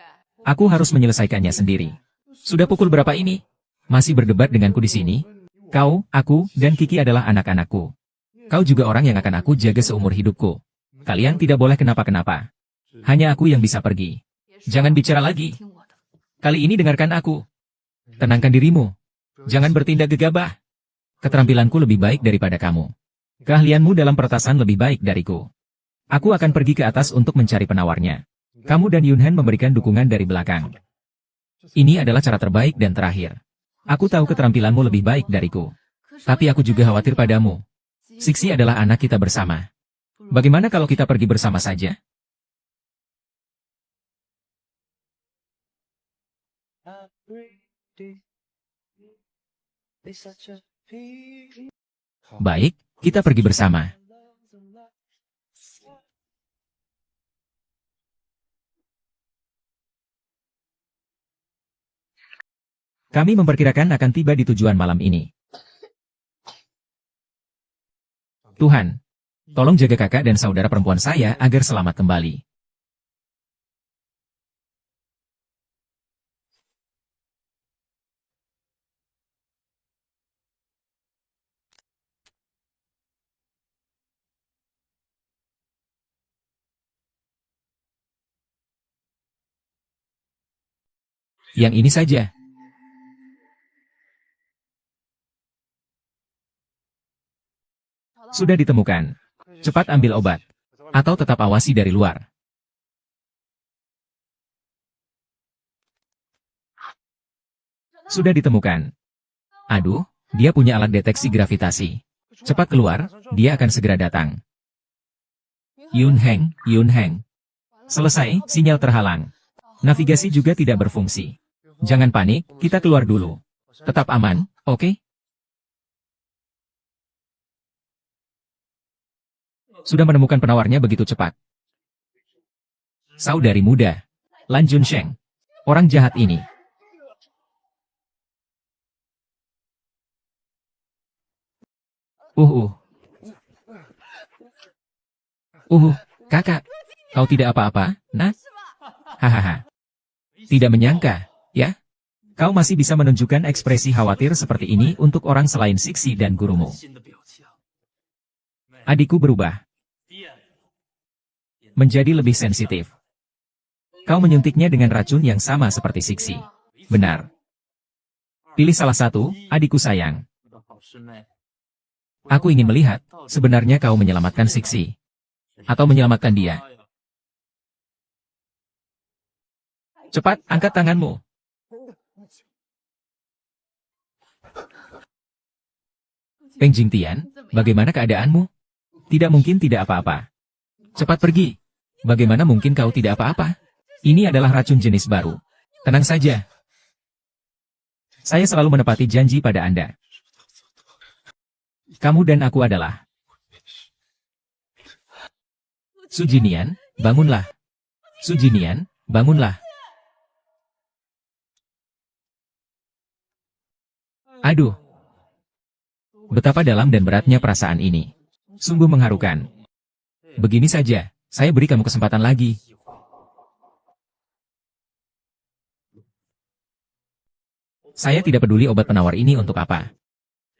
Speaker 1: Aku harus menyelesaikannya sendiri. Sudah pukul berapa ini? Masih berdebat denganku di sini? Kau, aku, dan Kiki adalah anak-anakku. Kau juga orang yang akan aku jaga seumur hidupku. Kalian tidak boleh kenapa-kenapa. Hanya aku yang bisa pergi. Jangan bicara lagi. Kali ini dengarkan aku. Tenangkan dirimu. Jangan bertindak gegabah. Keterampilanku lebih baik daripada kamu. Keahlianmu dalam peretasan lebih baik dariku. Aku akan pergi ke atas untuk mencari penawarnya. Kamu dan Yunhan memberikan dukungan dari belakang. Ini adalah cara terbaik dan terakhir. Aku tahu keterampilanmu lebih baik dariku. Tapi aku juga khawatir padamu. Sixi adalah anak kita bersama. Bagaimana kalau kita pergi bersama saja? Baik, kita pergi bersama. Kami memperkirakan akan tiba di tujuan malam ini. Tuhan, tolong jaga kakak dan saudara perempuan saya agar selamat kembali. Yang ini saja. Sudah ditemukan. Cepat ambil obat. Atau tetap awasi dari luar. Sudah ditemukan. Aduh, dia punya alat deteksi gravitasi. Cepat keluar, dia akan segera datang. Yun Heng. Selesai, sinyal terhalang. Navigasi juga tidak berfungsi. Jangan panik, kita keluar dulu. Tetap aman, oke? Sudah menemukan penawarnya begitu cepat. Saudari muda, Lan Junsheng. Orang jahat ini. Kakak. Kau tidak apa-apa, nah? Hahaha. Tidak menyangka, ya? Kau masih bisa menunjukkan ekspresi khawatir seperti ini untuk orang selain Sixi dan gurumu. Adikku berubah. Menjadi lebih sensitif. Kau menyuntiknya dengan racun yang sama seperti Sixi. Benar. Pilih salah satu, adikku sayang. Aku ingin melihat, sebenarnya kau menyelamatkan Sixi. Atau menyelamatkan dia. Cepat, angkat tanganmu. Peng Jingtian, bagaimana keadaanmu? Tidak mungkin tidak apa-apa. Cepat pergi. Bagaimana mungkin kau tidak apa-apa? Ini adalah racun jenis baru. Tenang saja. Saya selalu menepati janji pada Anda. Kamu dan aku adalah... Sujinian, bangunlah. Sujinian, bangunlah. Aduh. Betapa dalam dan beratnya perasaan ini. Sungguh mengharukan. Begini saja, saya beri kamu kesempatan lagi. Saya tidak peduli obat penawar ini untuk apa.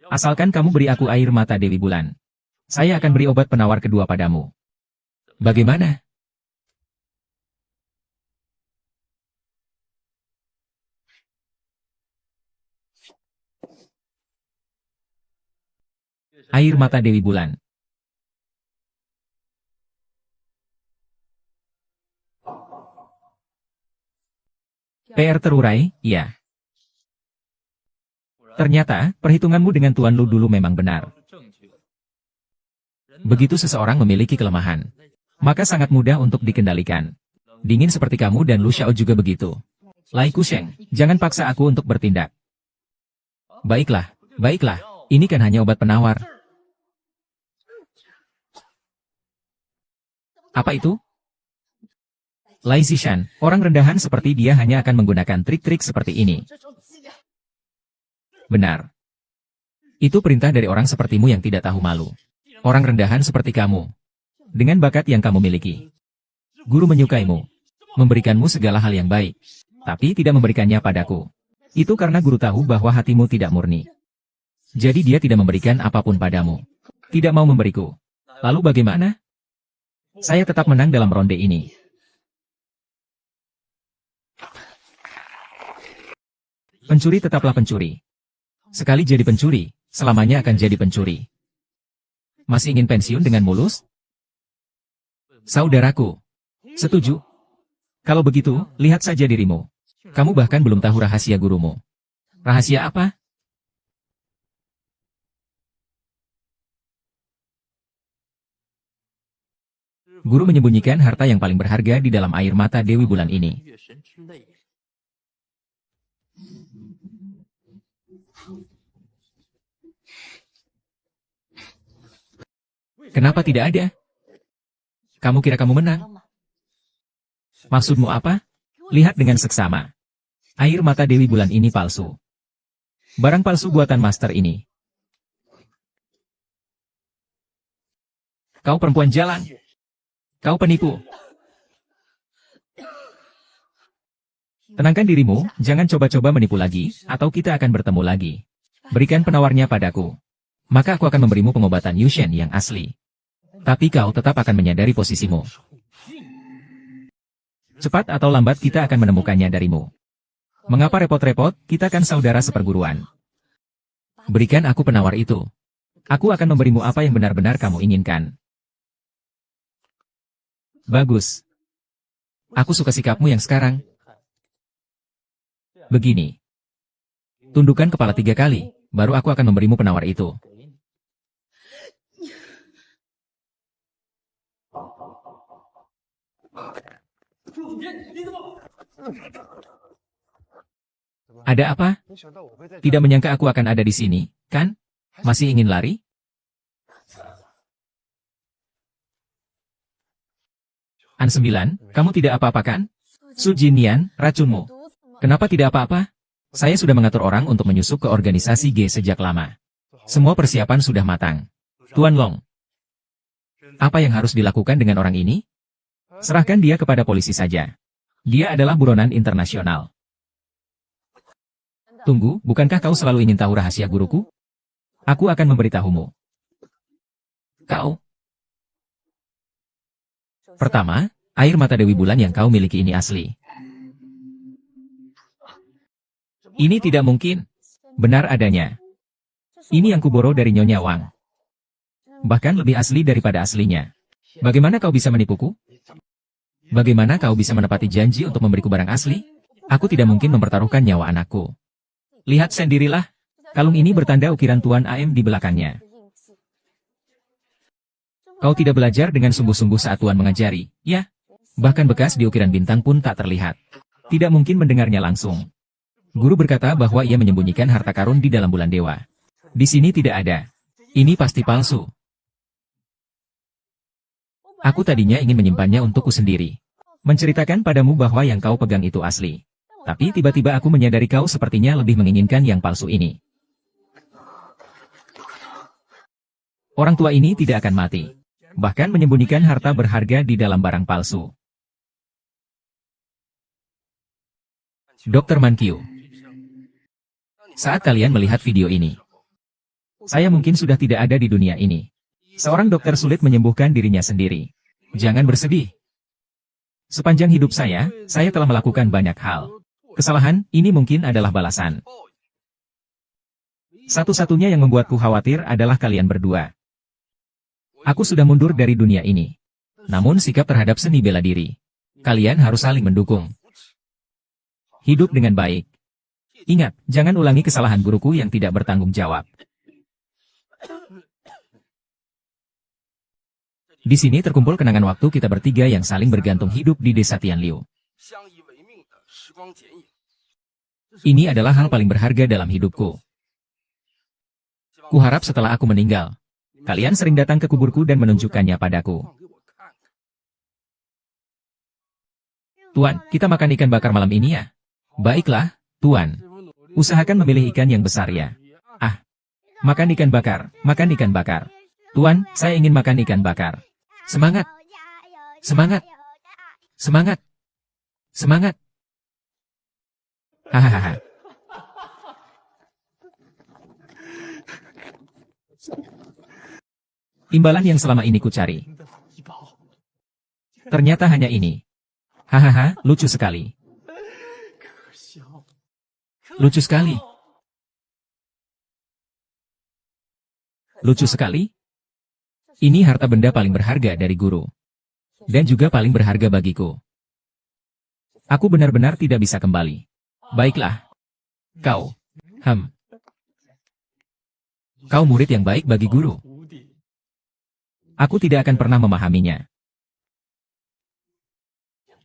Speaker 1: Asalkan kamu beri aku air mata Dewi Bulan. Saya akan beri obat penawar kedua padamu. Bagaimana? Air mata Dewi Bulan. PR terurai, ya. Ternyata, perhitunganmu dengan Tuan Lu dulu memang benar. Begitu seseorang memiliki kelemahan, maka sangat mudah untuk dikendalikan. Dingin seperti kamu dan Lu Xiao juga begitu. Lai Kusheng, jangan paksa aku untuk bertindak. Baiklah, ini kan hanya obat penawar. Apa itu? Lai Zishan, orang rendahan seperti dia hanya akan menggunakan trik-trik seperti ini. Benar. Itu perintah dari orang sepertimu yang tidak tahu malu. Orang rendahan seperti kamu. Dengan bakat yang kamu miliki. Guru menyukaimu. Memberikanmu segala hal yang baik. Tapi tidak memberikannya padaku. Itu karena guru tahu bahwa hatimu tidak murni. Jadi dia tidak memberikan apapun padamu. Tidak mau memberiku. Lalu bagaimana? Saya tetap menang dalam ronde ini. Pencuri tetaplah pencuri. Sekali jadi pencuri, selamanya akan jadi pencuri. Masih ingin pensiun dengan mulus? Saudaraku. Setuju. Kalau begitu, lihat saja dirimu. Kamu bahkan belum tahu rahasia gurumu. Rahasia apa? Guru menyembunyikan harta yang paling berharga di dalam air mata Dewi Bulan ini. Kenapa tidak ada? Kamu kira kamu menang? Maksudmu apa? Lihat dengan seksama. Air mata Dewi Bulan ini palsu. Barang palsu buatan master ini. Kau perempuan jalan. Kau penipu. Tenangkan dirimu, jangan coba-coba menipu lagi, atau kita akan bertemu lagi. Berikan penawarnya padaku. Maka aku akan memberimu pengobatan Yushen yang asli. Tapi kau tetap akan menyadari posisimu. Cepat atau lambat kita akan menemukannya darimu. Mengapa repot-repot, kita kan saudara seperguruan. Berikan aku penawar itu. Aku akan memberimu apa yang benar-benar kamu inginkan. Bagus. Aku suka sikapmu yang sekarang. Begini. Tundukkan kepala 3 kali, baru aku akan memberimu penawar itu. Ada apa? Tidak menyangka aku akan ada di sini, kan? Masih ingin lari? An 9, kamu tidak apa-apa kan? Su Jinian, racunmu. Kenapa tidak apa-apa? Saya sudah mengatur orang untuk menyusup ke organisasi G sejak lama. Semua persiapan sudah matang. Tuan Long. Apa yang harus dilakukan dengan orang ini? Serahkan dia kepada polisi saja. Dia adalah buronan internasional. Tunggu, bukankah kau selalu ingin tahu rahasia guruku? Aku akan memberitahumu. Kau. Pertama, air mata Dewi Bulan yang kau miliki ini asli. Ini tidak mungkin. Benar adanya. Ini yang kuboro dari Nyonya Wang. Bahkan lebih asli daripada aslinya. Bagaimana kau bisa menipuku? Bagaimana kau bisa menepati janji untuk memberiku barang asli? Aku tidak mungkin mempertaruhkan nyawa anakku. Lihat sendirilah. Kalung ini bertanda ukiran Tuan AM di belakangnya. Kau tidak belajar dengan sungguh-sungguh saat Tuan mengajari, ya? Bahkan bekas di ukiran bintang pun tak terlihat. Tidak mungkin mendengarnya langsung. Guru berkata bahwa ia menyembunyikan harta karun di dalam bulan dewa. Di sini tidak ada. Ini pasti palsu. Aku tadinya ingin menyimpannya untukku sendiri. Menceritakan padamu bahwa yang kau pegang itu asli. Tapi tiba-tiba aku menyadari kau sepertinya lebih menginginkan yang palsu ini. Orang tua ini tidak akan mati. Bahkan menyembunyikan harta berharga di dalam barang palsu. Dr. Mankyu. Saat kalian melihat video ini, saya mungkin sudah tidak ada di dunia ini. Seorang dokter sulit menyembuhkan dirinya sendiri. Jangan bersedih. Sepanjang hidup saya telah melakukan banyak hal. Kesalahan, ini mungkin adalah balasan. Satu-satunya yang membuatku khawatir adalah kalian berdua. Aku sudah mundur dari dunia ini. Namun sikap terhadap seni bela diri. Kalian harus saling mendukung. Hidup dengan baik. Ingat, jangan ulangi kesalahan guruku yang tidak bertanggung jawab. Di sini terkumpul kenangan waktu kita bertiga yang saling bergantung hidup di desa Tianliu. Ini adalah hal paling berharga dalam hidupku. Kuharap setelah aku meninggal, kalian sering datang ke kuburku dan menunjukkannya padaku. Tuan, kita makan ikan bakar malam ini ya? Baiklah, Tuan. Usahakan memilih ikan yang besar ya. Ah, makan ikan bakar, makan ikan bakar. Tuan, saya ingin makan ikan bakar. Semangat! Semangat! Semangat! Semangat! Hahaha. Imbalan yang selama ini ku cari. Ternyata hanya ini. Hahaha, lucu sekali. Lucu sekali. Lucu sekali. Ini harta benda paling berharga dari guru. Dan juga paling berharga bagiku. Aku benar-benar tidak bisa kembali. Baiklah. Kau. Kau murid yang baik bagi guru. Aku tidak akan pernah memahaminya.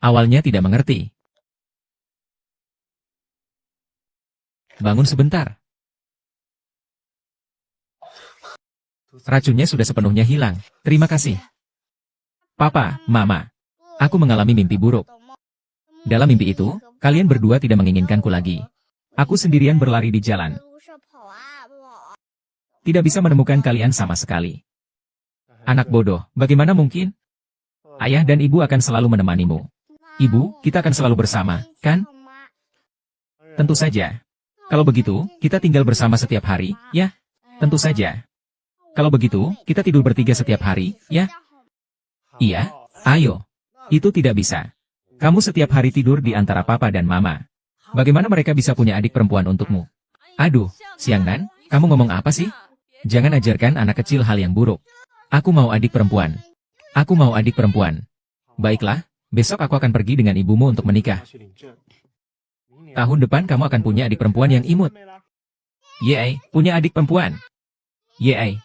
Speaker 1: Awalnya tidak mengerti. Bangun sebentar. Racunnya sudah sepenuhnya hilang. Terima kasih. Papa, Mama. Aku mengalami mimpi buruk. Dalam mimpi itu, kalian berdua tidak menginginkanku lagi. Aku sendirian berlari di jalan. Tidak bisa menemukan kalian sama sekali. Anak bodoh, bagaimana mungkin? Ayah dan ibu akan selalu menemanimu. Ibu, kita akan selalu bersama, kan? Tentu saja. Kalau begitu, kita tinggal bersama setiap hari, ya? Tentu saja. Kalau begitu, kita tidur bertiga setiap hari, ya? Iya, ayo. Itu tidak bisa. Kamu setiap hari tidur di antara papa dan mama. Bagaimana mereka bisa punya adik perempuan untukmu? Aduh, Xiangnan, kamu ngomong apa sih? Jangan ajarkan anak kecil hal yang buruk. Aku mau adik perempuan. Aku mau adik perempuan. Baiklah, besok aku akan pergi dengan ibumu untuk menikah. Tahun depan kamu akan punya adik perempuan yang imut. Yeay, punya adik perempuan. Yeay,